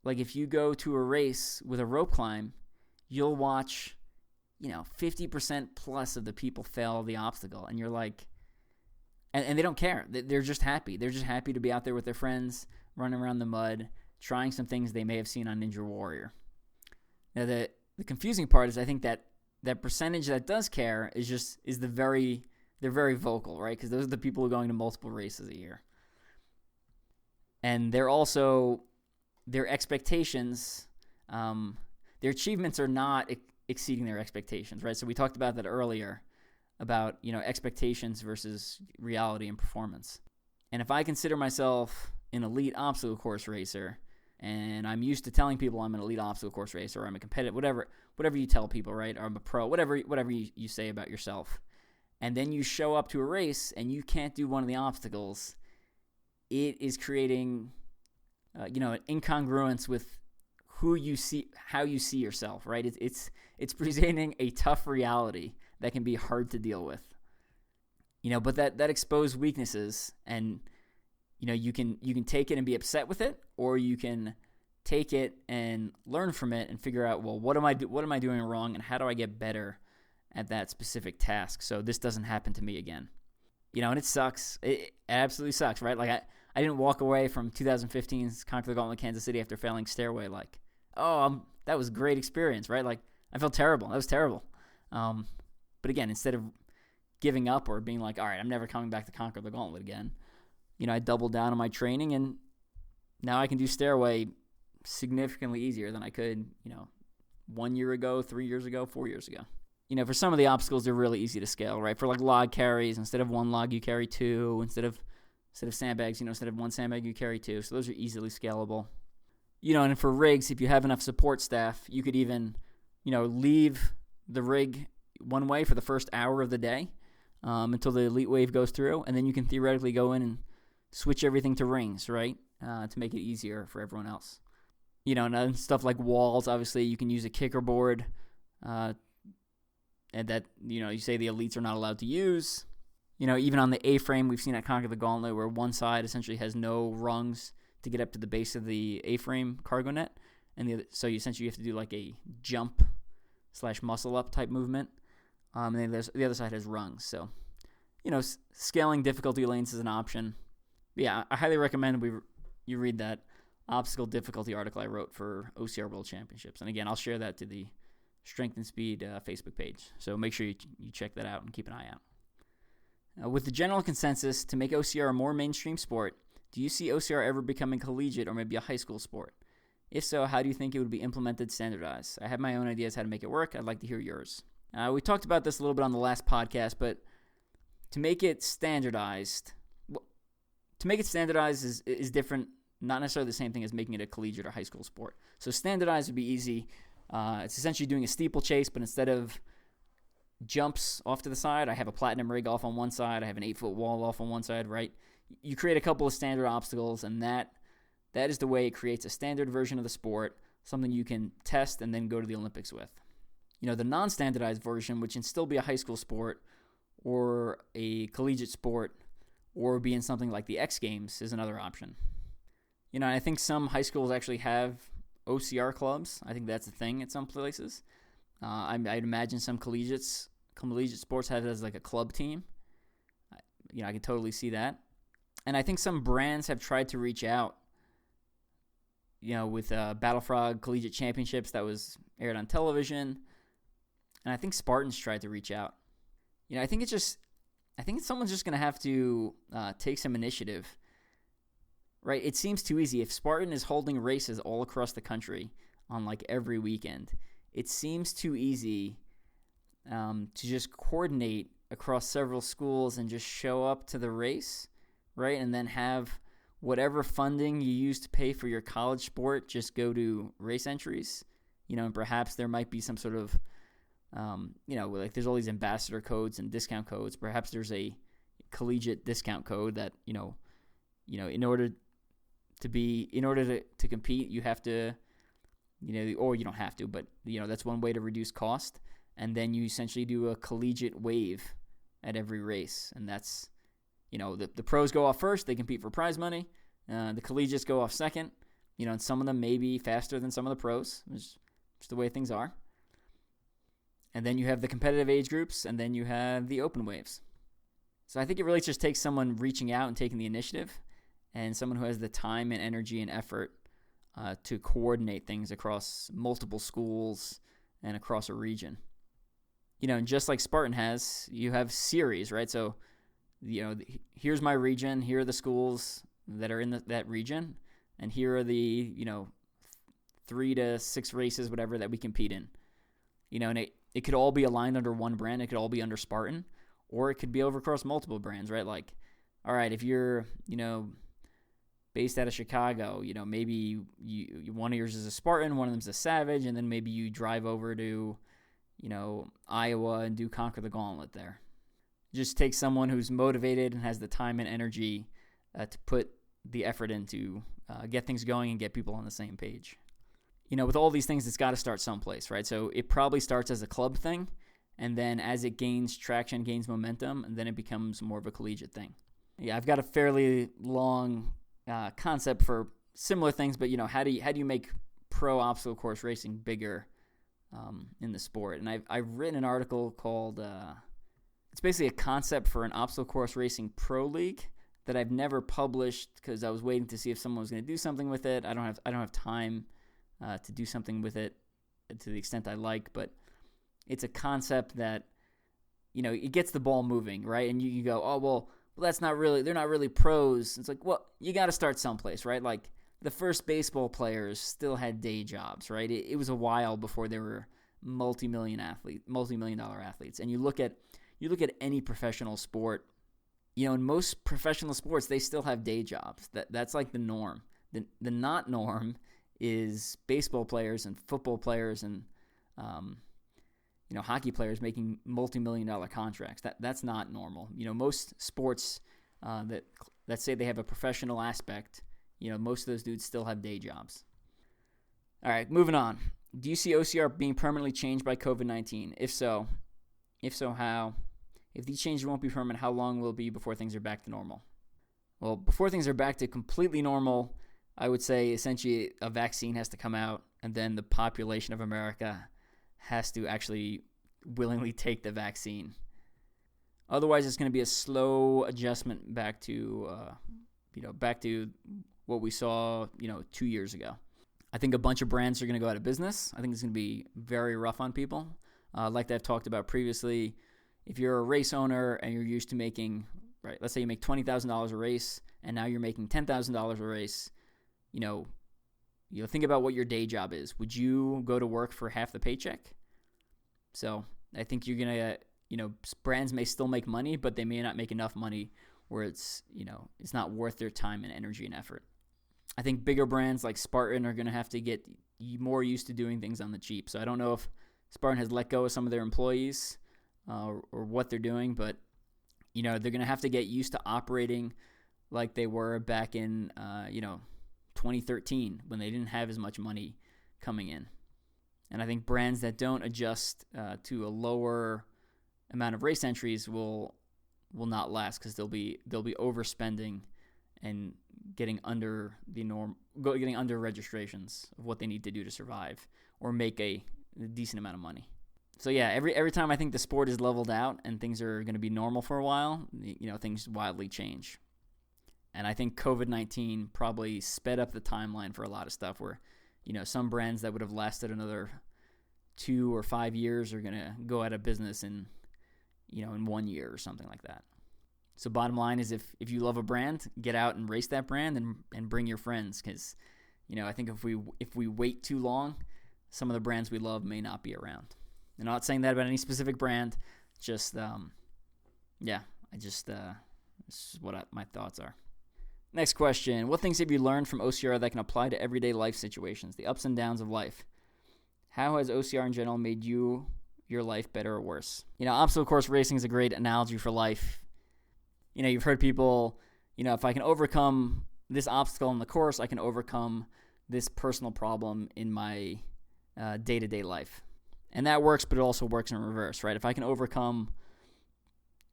if you go to a race with a rope climb, you'll watch, 50% plus of the people fail the obstacle, and you're like, and they don't care. They're just happy. They're just happy to be out there with their friends, running around the mud, trying some things they may have seen on Ninja Warrior. Now, the confusing part is I think that percentage that does care they're very vocal, right? Because those are the people who are going to multiple races a year. And they're also, their expectations, their achievements are not exceeding their expectations, right? So we talked about that earlier, about, expectations versus reality and performance. And if I consider myself an elite obstacle course racer, and I'm used to telling people I'm an elite obstacle course racer, or I'm a competitive, whatever you tell people, right? Or I'm a pro, whatever you say about yourself. And then you show up to a race and you can't do one of the obstacles. It is creating, an incongruence with who you see, how you see yourself, right? It's presenting a tough reality that can be hard to deal with. But that exposed weaknesses, and you can take it and be upset with it, or you can take it and learn from it and figure out, well, what am I doing wrong, and how do I get better at that specific task so this doesn't happen to me again. And it sucks. It absolutely sucks, right? Like I didn't walk away from 2015's Conquer the Gauntlet Kansas City after failing Stairway like, that was a great experience, right? Like I felt terrible. That was terrible. But again, instead of giving up or being like, all right, I'm never coming back to Conquer the Gauntlet again, I doubled down on my training, and now I can do Stairway significantly easier than I could, 1 year ago, 3 years ago, 4 years ago. For some of the obstacles, they're really easy to scale, right? For like log carries, instead of one log, you carry two. Instead of sandbags, instead of one sandbag, you carry two. So those are easily scalable. And for rigs, if you have enough support staff, you could even, leave the rig one way for the first hour of the day until the elite wave goes through, and then you can theoretically go in and switch everything to rings, right, to make it easier for everyone else. And stuff like walls, obviously, you can use a kicker board, and that, you say the elites are not allowed to use. Even on the A-frame, we've seen at Conquer the Gauntlet where one side essentially has no rungs to get up to the base of the A-frame cargo net, and so you essentially have to do like a jump / muscle up type movement. And then the other side has rungs. So, scaling difficulty lanes is an option. But yeah, I highly recommend you read that obstacle difficulty article I wrote for OCR World Championships. And again, I'll share that to the Strength and Speed Facebook page. So make sure you check that out and keep an eye out. With the general consensus to make OCR a more mainstream sport, do you see OCR ever becoming collegiate or maybe a high school sport? If so, how do you think it would be implemented standardized? I have my own ideas how to make it work. I'd like to hear yours. We talked about this a little bit on the last podcast, but to make it standardized is different, not necessarily the same thing as making it a collegiate or high school sport. So standardized would be easy. It's essentially doing a steeplechase, but instead of jumps off to the side, I have a platinum rig off on one side, I have an 8-foot wall off on one side, right? You create a couple of standard obstacles, and that is the way it creates a standard version of the sport, something you can test and then go to the Olympics with. The non-standardized version, which can still be a high school sport or a collegiate sport or be in something like the X Games, is another option. I think some high schools actually have OCR clubs. I think that's a thing at some places. I'd imagine some collegiate sports have it as like a club team. I can totally see that. And I think some brands have tried to reach out, with Battle Frog Collegiate Championships that was aired on television. And I think Spartans tried to reach out. I think someone's just going to have to take some initiative, right? It seems too easy. If Spartan is holding races all across the country on like every weekend, it seems too easy to just coordinate across several schools and just show up to the race, right? And then have whatever funding you use to pay for your college sport just go to race entries, and perhaps there might be some sort of like there's all these ambassador codes and discount codes. Perhaps there's a collegiate discount code that, in order to compete, you have to, or you don't have to, but, that's one way to reduce cost. And then you essentially do a collegiate wave at every race. And that's, the pros go off first. They compete for prize money. The collegiates go off second, and some of them may be faster than some of the pros. It's just the way things are. And then you have the competitive age groups, and then you have the open waves. So I think it really just takes someone reaching out and taking the initiative, and someone who has the time and energy and effort to coordinate things across multiple schools and across a region. And just like Spartan has, you have series, right? So, here's my region, here are the schools that are in that region, and here are the, 3 to 6 races, whatever, that we compete in. And it could all be aligned under one brand. It could all be under Spartan, or it could be over across multiple brands, right? Like, all right, if you're, based out of Chicago. Maybe one of yours is a Spartan, one of them's a Savage, and then maybe you drive over to, Iowa and do Conquer the Gauntlet there. Just take someone who's motivated and has the time and energy to put the effort in to get things going and get people on the same page. With all these things, it's got to start someplace, right? So it probably starts as a club thing, and then as it gains traction, gains momentum, and then it becomes more of a collegiate thing. Yeah, I've got a fairly long concept for similar things, but how do you make pro obstacle course racing bigger in the sport? And I've written an article called it's basically a concept for an obstacle course racing pro league that I've never published because I was waiting to see if someone was going to do something with it. I don't have time to do something with it to the extent I like, but it's a concept that it gets the ball moving, right? And you go, oh well, that's not really, they're not really pros. It's like, well, you got to start someplace, right? Like the first baseball players still had day jobs, right? It was a while before they were multi-million dollar athletes. And you look at any professional sport, in most professional sports, they still have day jobs. That's like the norm. The not norm is baseball players and football players and hockey players making multi-million dollar contracts. That's not normal. Most sports that say they have a professional aspect, most of those dudes still have day jobs. All right, moving on. Do you see OCR being permanently changed by COVID-19? If so, how? If these changes won't be permanent, how long will it be before things are back to normal? Well, before things are back to completely normal, I would say essentially a vaccine has to come out, and then the population of America has to actually willingly take the vaccine. Otherwise, it's going to be a slow adjustment back to what we saw, 2 years ago. I think a bunch of brands are going to go out of business. I think it's going to be very rough on people. Like I've talked about previously, if you're a race owner and you're used to making, right, let's say you make $20,000 a race, and now you're making $10,000 a race, think about what your day job is. Would you go to work for half the paycheck? So I think you're going to, brands may still make money, but they may not make enough money where it's not worth their time and energy and effort. I think bigger brands like Spartan are going to have to get more used to doing things on the cheap. So I don't know if Spartan has let go of some of their employees or what they're doing, but, they're going to have to get used to operating like they were back in, 2013 when they didn't have as much money coming in. And I think brands that don't adjust to a lower amount of race entries will not last because they'll be overspending and getting under the norm, getting under registrations of what they need to do to survive or make a decent amount of money. So yeah, every time I think the sport is leveled out and things are going to be normal for a while, things wildly change. And I think COVID-19 probably sped up the timeline for a lot of stuff where, some brands that would have lasted another 2 or 5 years are going to go out of business in 1 year or something like that. So bottom line is if you love a brand, get out and race that brand and bring your friends because, I think if we wait too long, some of the brands we love may not be around. I'm not saying that about any specific brand, just, this is what my thoughts are. Next question. What things have you learned from OCR that can apply to everyday life situations, the ups and downs of life? How has OCR in general made your life better or worse? Obstacle course racing is a great analogy for life. You've heard people, if I can overcome this obstacle in the course, I can overcome this personal problem in my day-to-day life. And that works, but it also works in reverse, right? If I can overcome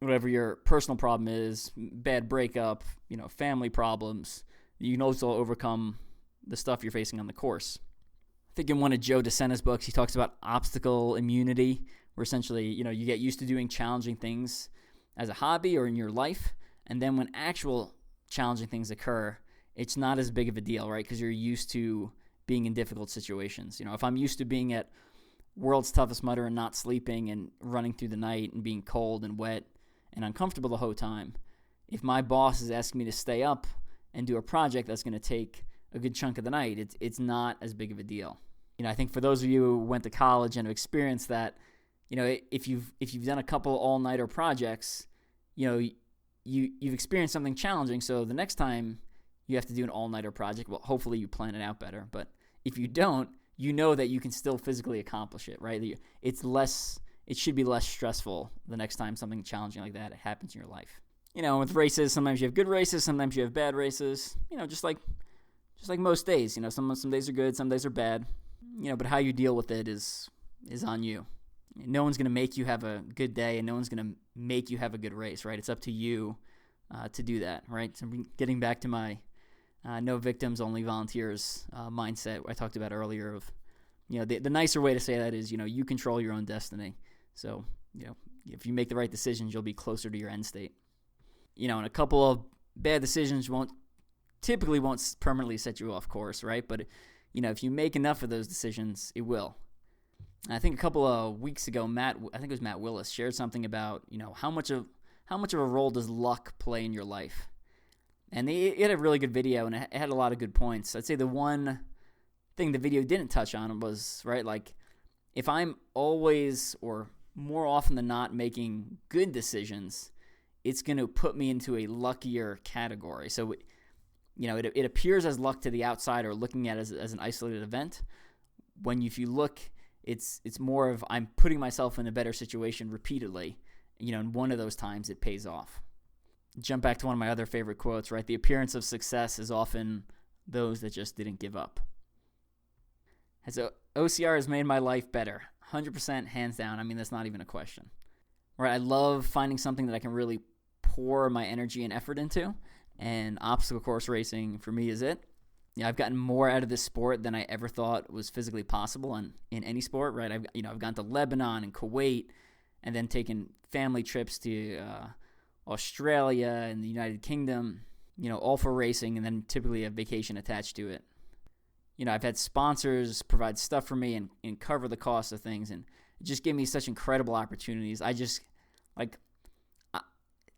whatever your personal problem is, bad breakup, family problems, you can also overcome the stuff you're facing on the course. I think in one of Joe DeSena's books, he talks about obstacle immunity, where essentially, you get used to doing challenging things as a hobby or in your life, and then when actual challenging things occur, it's not as big of a deal, right? Because you're used to being in difficult situations. If I'm used to being at World's Toughest Mudder and not sleeping and running through the night and being cold and wet and uncomfortable the whole time, if my boss is asking me to stay up and do a project that's going to take a good chunk of the night, it's not as big of a deal. I think for those of you who went to college and have experienced that, if you've done a couple all-nighter projects, you've experienced something challenging, so the next time you have to do an all-nighter project. Well, hopefully you plan it out better. But if you don't, you know that you can still physically accomplish it, right? It should be less stressful the next time something challenging like that happens in your life. With races, sometimes you have good races, sometimes you have bad races. Just like most days. Some days are good, some days are bad. But how you deal with it is on you. No one's going to make you have a good day, and no one's going to make you have a good race, right? It's up to you to do that, right? So getting back to my no victims, only volunteers mindset I talked about earlier of, the nicer way to say that is, you control your own destiny. So, if you make the right decisions, you'll be closer to your end state. And a couple of bad decisions typically won't permanently set you off course, right? But, if you make enough of those decisions, it will. And I think a couple of weeks ago, Matt Willis shared something about, how much of a role does luck play in your life? And it had a really good video, and it had a lot of good points. I'd say the one thing the video didn't touch on was, right, like, if I'm always or more often than not making good decisions, it's going to put me into a luckier category. So, it appears as luck to the outsider looking at it as an isolated event. If you look, it's more of I'm putting myself in a better situation repeatedly. And one of those times it pays off. Jump back to one of my other favorite quotes, right? The appearance of success is often those that just didn't give up. So OCR has made my life better. 100% hands down. I mean, that's not even a question. Right? I love finding something that I can really pour my energy and effort into, and obstacle course racing for me is it. I've gotten more out of this sport than I ever thought was physically possible in any sport, right? I've gone to Lebanon and Kuwait, and then taken family trips to Australia and the United Kingdom, all for racing, and then typically a vacation attached to it. I've had sponsors provide stuff for me and cover the cost of things, and it just gave me such incredible opportunities.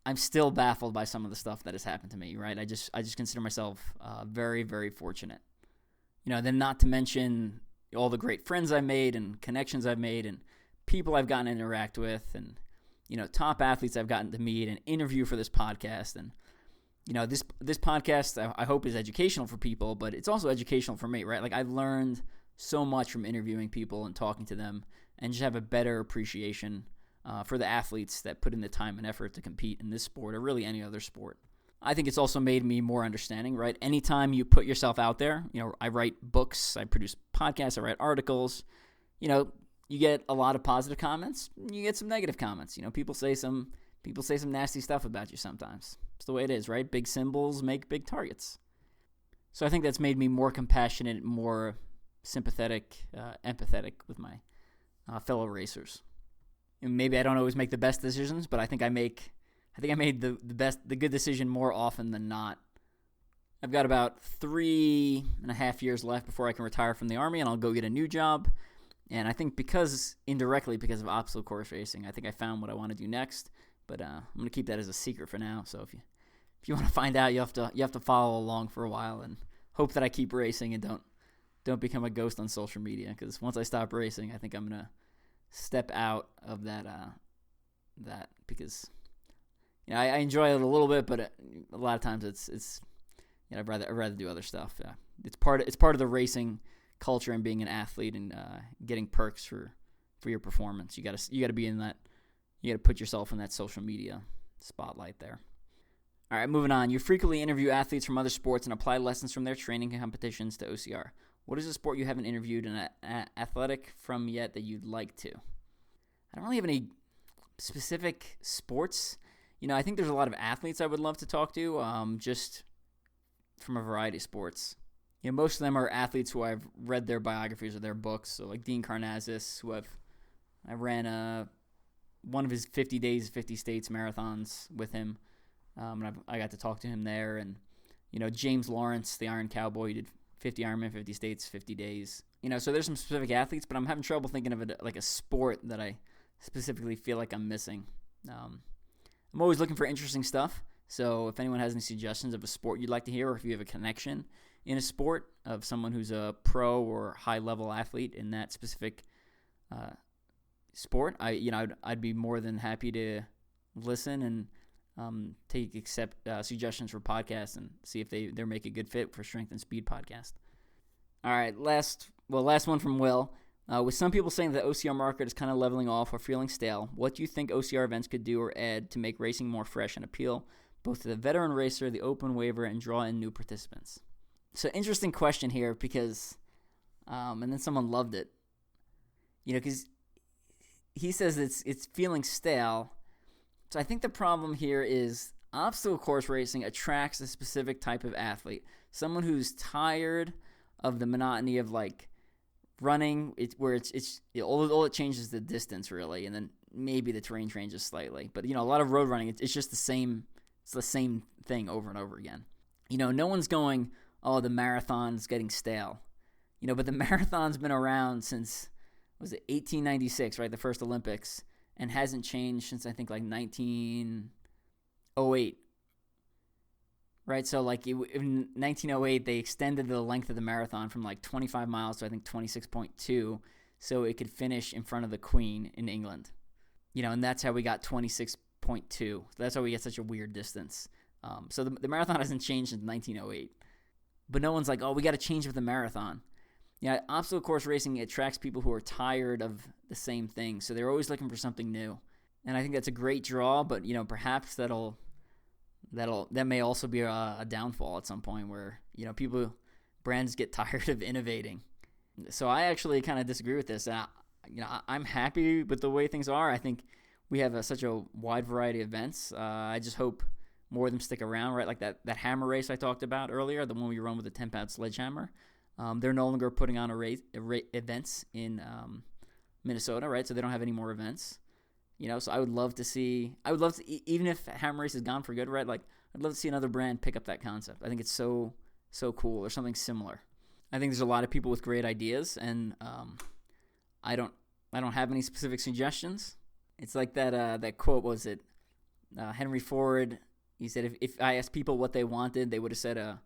I'm still baffled by some of the stuff that has happened to me, right? I just consider myself very, very fortunate. Then not to mention all the great friends I've made and connections I've made and people I've gotten to interact with, and top athletes I've gotten to meet and interview for this podcast. And this podcast I hope is educational for people, but it's also educational for me, right? Like, I've learned so much from interviewing people and talking to them, and just have a better appreciation for the athletes that put in the time and effort to compete in this sport or really any other sport. I think it's also made me more understanding, right? Anytime you put yourself out there, I write books, I produce podcasts, I write articles, you get a lot of positive comments, you get some negative comments. People say some nasty stuff about you sometimes. It's the way it is, right? Big symbols make big targets. So I think that's made me more compassionate, more sympathetic, empathetic with my fellow racers. And maybe I don't always make the best decisions, but I think I made the good decision more often than not. I've got about 3.5 years left before I can retire from the Army, and I'll go get a new job. And I think indirectly because of obstacle course racing, I think I found what I want to do next. But I'm going to keep that as a secret for now. So if you want to find out, you have to follow along for a while and hope that I keep racing and don't become a ghost on social media. Because once I stop racing, I think I'm going to step out of that because I enjoy it a little bit, but a lot of times it's I'd rather do other stuff. Yeah. It's part of the racing culture and being an athlete and getting perks for your performance. You gotta be in that. You gotta put yourself in that social media spotlight there. All right, moving on. You frequently interview athletes from other sports and apply lessons from their training and competitions to OCR. What is a sport you haven't interviewed an athletic from yet that you'd like to? I don't really have any specific sports. I think there's a lot of athletes I would love to talk to, just from a variety of sports. Most of them are athletes who I've read their biographies or their books. So like Dean Karnazes, who I ran one of his 50 days, 50 states marathons with him. And I got to talk to him there. And, James Lawrence, the Iron Cowboy, he did 50 Ironman, 50 states, 50 days. So there's some specific athletes, but I'm having trouble thinking of it like a sport that I specifically feel like I'm missing. I'm always looking for interesting stuff. So if anyone has any suggestions of a sport you'd like to hear, or if you have a connection in a sport of someone who's a pro or high-level athlete in that specific sport, I'd be more than happy to listen and accept suggestions for podcasts and see if they make a good fit for Strength and Speed podcast. All right, last one from Will. With some people saying that the OCR market is kind of leveling off or feeling stale, what do you think OCR events could do or add to make racing more fresh and appeal both to the veteran racer, the open waiver, and draw in new participants? So interesting question here because, and then someone loved it, because he says it's feeling stale. So I think the problem here is obstacle course racing attracts a specific type of athlete, someone who's tired of the monotony of like running, all it changes is the distance really, and then maybe the terrain changes slightly. But a lot of road running, it's just the same. It's the same thing over and over again. No one's going, oh, the marathon's getting stale. But the marathon's been around since, 1896, right? The first Olympics, and hasn't changed since I think like 1908. Right? So like in 1908, they extended the length of the marathon from like 25 miles to I think 26.2 so it could finish in front of the Queen in England. And that's how we got 26.2. So that's why we get such a weird distance. So the marathon hasn't changed since 1908. But no one's like, oh, we got to change with the marathon. Obstacle course racing attracts people who are tired of the same thing. So they're always looking for something new. And I think that's a great draw, but, perhaps that may also be a downfall at some point where, brands get tired of innovating. So I actually kind of disagree with this. I'm happy with the way things are. I think we have such a wide variety of events. I just hope more of them stick around, right? Like that hammer race I talked about earlier, the one we run with the 10-pound sledgehammer. They're no longer putting on events in Minnesota, right? So they don't have any more events. So I would love to see, even if hammer race is gone for good, right? Like I'd love to see another brand pick up that concept. I think it's so cool, or something similar. I think there's a lot of people with great ideas, and I don't have any specific suggestions. It's like that quote, was it Henry Ford? He said, if I asked people what they wanted, they would have said a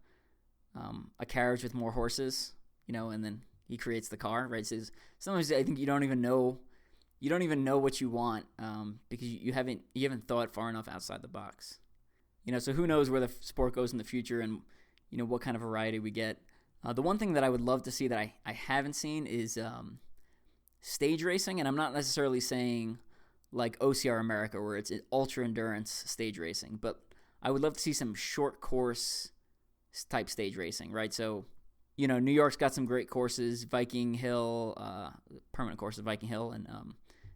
carriage with more horses, and then he creates the car, right? So sometimes I think you don't even know what you want because you haven't thought far enough outside the box. So who knows where the sport goes in the future and what kind of variety we get. The one thing that I would love to see that I haven't seen is stage racing, and I'm not necessarily saying like OCR America where it's ultra endurance stage racing, but I would love to see some short course type stage racing, right? So, New York's got some great courses, Viking Hill, permanent courses, Viking Hill, and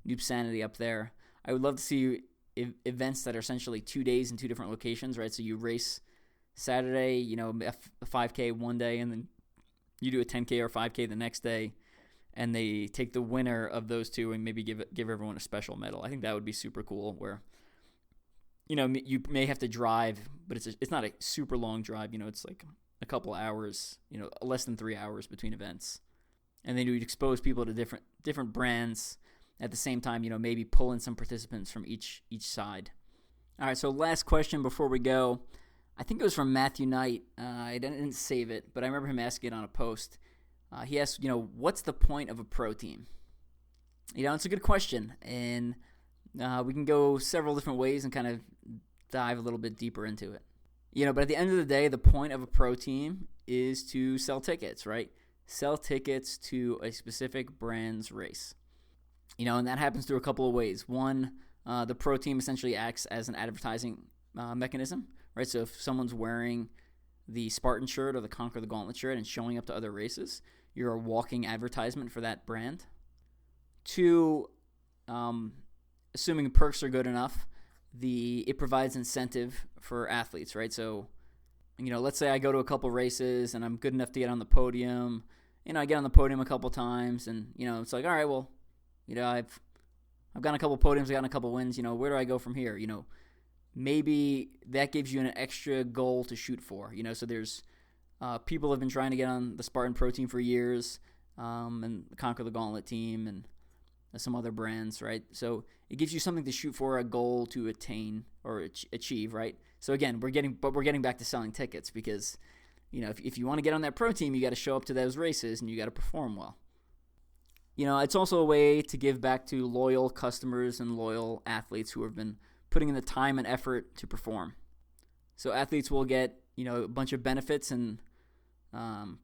Noob Sanity up there. I would love to see events that are essentially 2 days in two different locations, right? So you race Saturday, a 5K one day, and then you do a 10K or 5K the next day, and they take the winner of those two and maybe give everyone a special medal. I think that would be super cool where, you may have to drive, but it's not a super long drive. It's like a couple hours, less than 3 hours between events. And then you'd expose people to different brands at the same time, maybe pull in some participants from each side. All right, so last question before we go. I think it was from Matthew Knight. I didn't save it, but I remember him asking it on a post. He asked, what's the point of a pro team? It's a good question, and we can go several different ways and kind of dive a little bit deeper into it. But at the end of the day, the point of a pro team is to sell tickets, right? Sell tickets to a specific brand's race. And that happens through a couple of ways. One, the pro team essentially acts as an advertising mechanism, right? So if someone's wearing the Spartan shirt or the Conquer the Gauntlet shirt and showing up to other races, you're a walking advertisement for that brand. Two, assuming perks are good enough, it provides incentive for athletes, right? So, let's say I go to a couple races and I'm good enough to get on the podium. I get on the podium a couple times, and it's like, all right, well, I've gotten a couple podiums, I've gotten a couple wins. Where do I go from here? Maybe that gives you an extra goal to shoot for. So there's people have been trying to get on the Spartan Pro team for years, and the Conquer the Gauntlet team, and some other brands, right? So it gives you something to shoot for, a goal to attain or achieve, right? So again, we're getting back to selling tickets because, if you want to get on that pro team, you got to show up to those races and you got to perform well. It's also a way to give back to loyal customers and loyal athletes who have been putting in the time and effort to perform. So athletes will get, a bunch of benefits and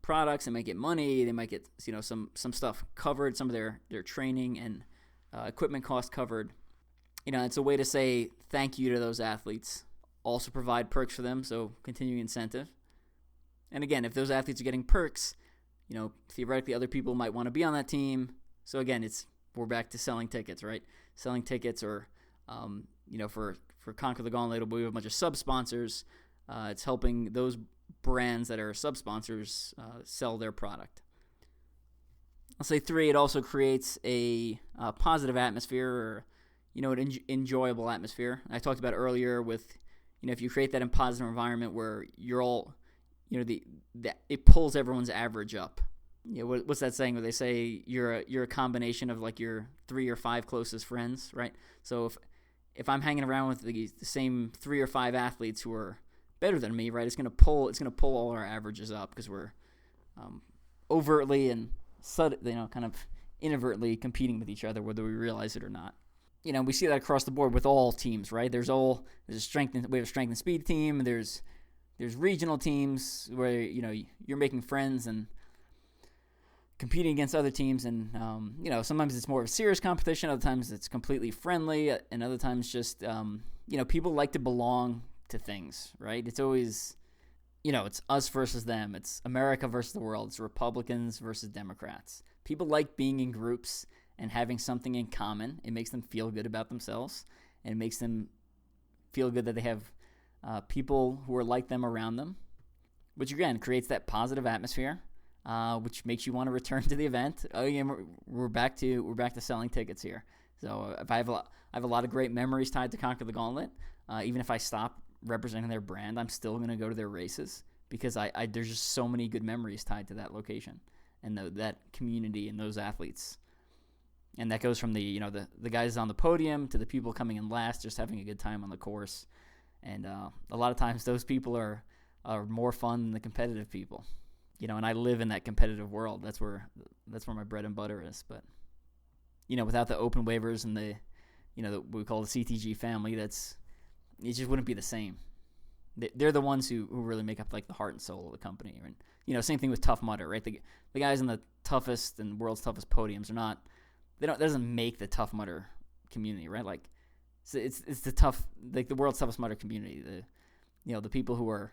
products. They might get money. They might get, some stuff covered, some of their training and equipment costs covered. It's a way to say thank you to those athletes. Also provide perks for them, so continuing incentive. And again, if those athletes are getting perks, theoretically other people might want to be on that team. So again, we're back to selling tickets, right? Selling tickets or, for Conquer the Gauntlet, we have a bunch of sub-sponsors. It's helping those brands that are sub-sponsors sell their product. I'll say 3, it also creates a positive atmosphere or, an enjoyable atmosphere. I talked about earlier with, if you create that positive environment where you're all, it pulls everyone's average up. What's that saying where they say you're a combination of like your 3 or 5 closest friends, right? So if I'm hanging around with the same 3 or 5 athletes who are better than me, right, it's gonna pull all our averages up because we're overtly and kind of inadvertently competing with each other, whether we realize it or not. We see that across the board with all teams, right? There's we have a strength and speed team. There's regional teams where you're making friends and competing against other teams, and sometimes it's more of a serious competition. Other times it's completely friendly, and other times just people like to belong to things, right? It's always it's us versus them. It's America versus the world. It's Republicans versus Democrats. People like being in groups and having something in common. It makes them feel good about themselves, and it makes them feel good that they have people who are like them around them, which again creates that positive atmosphere, which makes you want to return to the event. Again, we're back to selling tickets here. So if I have a lot of great memories tied to Conquer the Gauntlet, even if I stop representing their brand, I'm still going to go to their races because there's just so many good memories tied to that location and that community and those athletes. And that goes from the guys on the podium to the people coming in last, just having a good time on the course. And a lot of times those people are more fun than the competitive people. And I live in that competitive world. That's where my bread and butter is. But without the open waivers and the what we call the CTG family, it just wouldn't be the same. They're the ones who really make up like the heart and soul of the company. And same thing with Tough Mudder, right? The guys in the toughest and world's toughest podiums are not. That doesn't make the Tough Mudder community, right? Like, it's the tough, like the world's toughest Mudder community. The people who are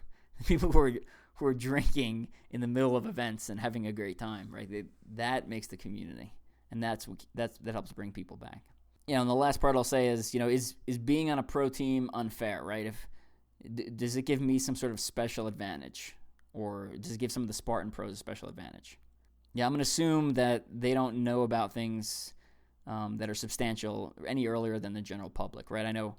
drinking in the middle of events and having a great time, right? That makes the community, and that helps bring people back. And the last part I'll say is, is being on a pro team unfair, right? Does it give me some sort of special advantage, or does it give some of the Spartan pros a special advantage? Yeah, I'm going to assume that they don't know about things that are substantial any earlier than the general public, right? I know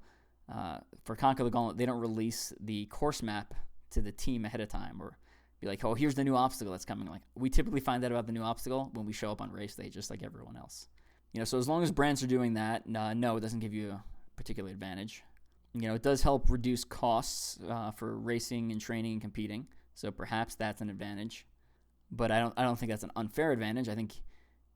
for Conquer the Gauntlet, they don't release the course map to the team ahead of time or be like, oh, here's the new obstacle that's coming. Like, we typically find out about the new obstacle when we show up on race day, just like everyone else. So as long as brands are doing that, no, it doesn't give you a particular advantage. It does help reduce costs for racing and training and competing, so perhaps that's an advantage. But I don't think that's an unfair advantage. I think,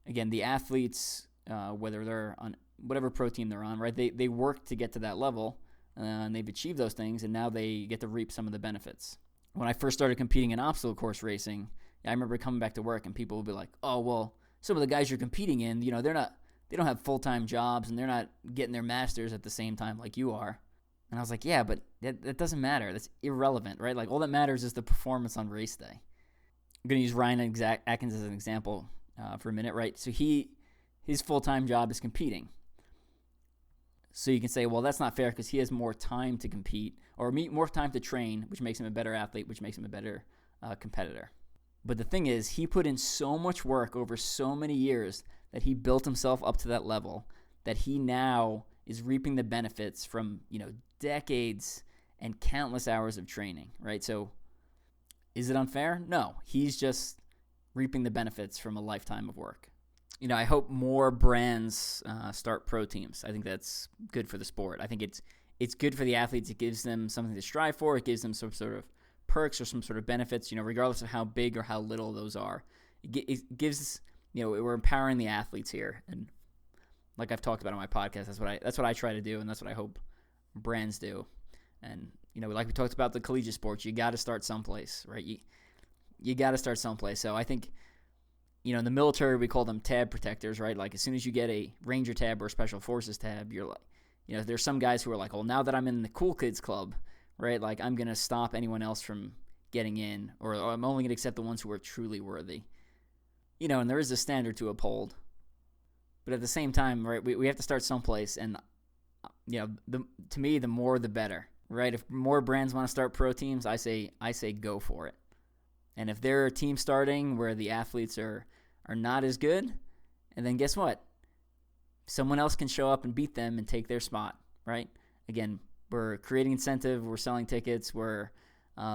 again, the athletes, whether they're on whatever pro team they're on, right, they work to get to that level, and they've achieved those things, and now they get to reap some of the benefits. When I first started competing in obstacle course racing, I remember coming back to work, and people would be like, oh, well, some of the guys you're competing in, they don't have full-time jobs, and they're not getting their masters at the same time like you are. And I was like, yeah, but that doesn't matter. That's irrelevant, right? Like, all that matters is the performance on race day. I'm going to use Ryan Atkins as an example for a minute, right? So his full-time job is competing. So you can say, well, that's not fair because he has more time to compete or more time to train, which makes him a better athlete, which makes him a better competitor. But the thing is, he put in so much work over so many years that he built himself up to that level that he now is reaping the benefits from, decades and countless hours of training, right? So is it unfair? No. He's just reaping the benefits from a lifetime of work. I hope more brands start pro teams. I think that's good for the sport. I think it's good for the athletes. It gives them something to strive for. It gives them some sort of perks or some sort of benefits, regardless of how big or how little those are. It gives, we're empowering the athletes here. And like I've talked about on my podcast, that's what I try to do, and that's what I hope brands do. And, like we talked about the collegiate sports, you got to start someplace, right? You got to start someplace. So I think, in the military, we call them tab protectors, right? Like as soon as you get a Ranger tab or a Special Forces tab, you're like, there's some guys who are like, well, now that I'm in the cool kids club, right? Like I'm going to stop anyone else from getting in, or I'm only going to accept the ones who are truly worthy. And there is a standard to uphold. But at the same time, right, we have to start someplace. And, to me, the more the better, right? If more brands want to start pro teams, I say go for it. And if there are teams starting where the athletes are not as good, and then guess what? Someone else can show up and beat them and take their spot, right? Again, we're creating incentive, we're selling tickets, we're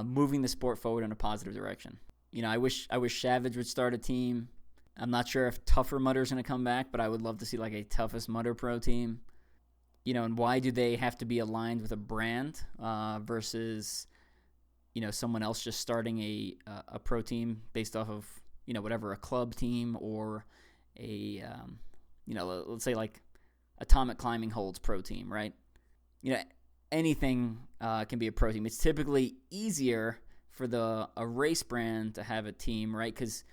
moving the sport forward in a positive direction. I wish Savage would start a team. I'm not sure if Tougher Mudder's going to come back, but I would love to see like a Toughest Mudder pro team. And why do they have to be aligned with a brand versus someone else just starting a pro team based off of whatever, a club team or a let's say like Atomic Climbing Holds pro team, right? Anything can be a pro team. It's typically easier for a race brand to have a team, right? Because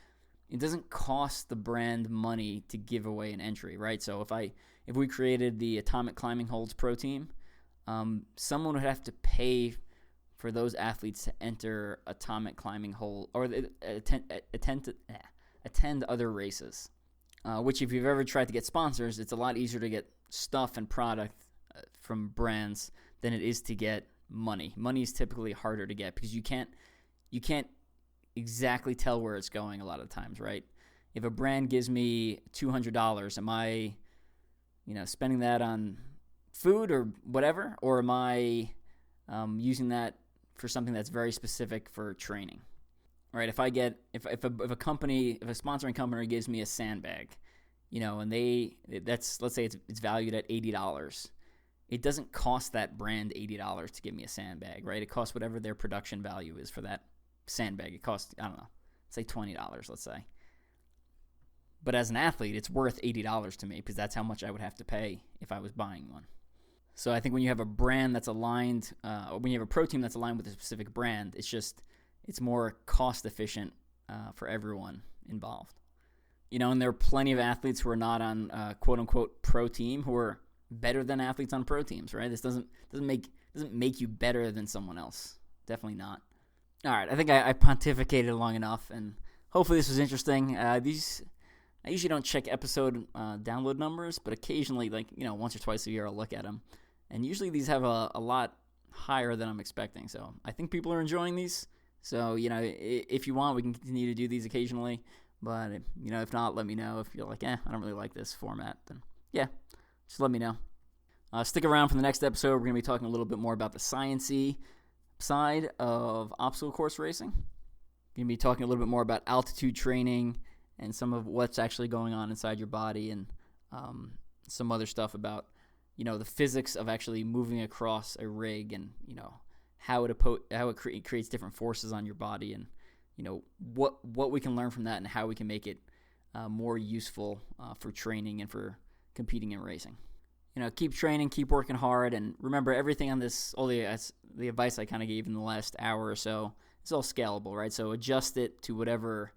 it doesn't cost the brand money to give away an entry, right? So if we created the Atomic Climbing Holds pro team, someone would have to pay for those athletes to enter Atomic Climbing Hold or attend other races. Which, if you've ever tried to get sponsors, it's a lot easier to get stuff and product from brands than it is to get money. Money is typically harder to get because you can't exactly tell where it's going a lot of times, right? If a brand gives me $200, am I, spending that on food or whatever, or am I using that for something that's very specific for training? Right? If a sponsoring company gives me a sandbag, and let's say it's valued at $80. It doesn't cost that brand $80 to give me a sandbag, right? It costs whatever their production value is for that sandbag. It costs, I don't know, say $20, let's say. But as an athlete, it's worth $80 to me because that's how much I would have to pay if I was buying one. So I think when you have a brand that's aligned, or when you have a pro team that's aligned with a specific brand, it's more cost efficient for everyone involved. And there are plenty of athletes who are not on quote unquote pro team who are better than athletes on pro teams, right? This doesn't make you better than someone else. Definitely not. All right, I think I pontificated long enough, and hopefully this was interesting. I usually don't check episode download numbers, but occasionally, once or twice a year, I'll look at them. And usually these have a lot higher than I'm expecting. So I think people are enjoying these. So, if you want, we can continue to do these occasionally. But, if not, let me know. If you're like, I don't really like this format, then yeah, just let me know. Stick around for the next episode. We're going to be talking a little bit more about the science-y side of obstacle course racing. We're going to be talking a little bit more about altitude training and some of what's actually going on inside your body, and some other stuff about, the physics of actually moving across a rig, and, how it creates different forces on your body, and, what we can learn from that and how we can make it more useful for training and for competing in racing. Keep training, keep working hard, and remember everything on this, all the advice I kind of gave in the last hour or so, it's all scalable, right? So adjust it to whatever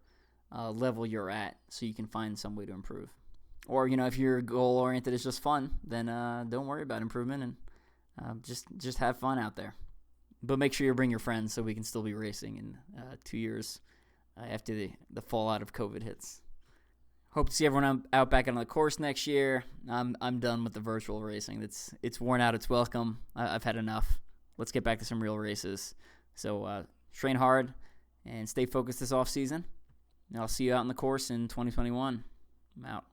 level you're at so you can find some way to improve. Or, if your goal-oriented is just fun, then don't worry about improvement and just have fun out there. But make sure you bring your friends so we can still be racing in 2 years after the fallout of COVID hits. Hope to see everyone out back on the course next year. I'm done with the virtual racing. It's worn out its welcome. I've had enough. Let's get back to some real races. So train hard and stay focused this off season. And I'll see you out on the course in 2021. I'm out.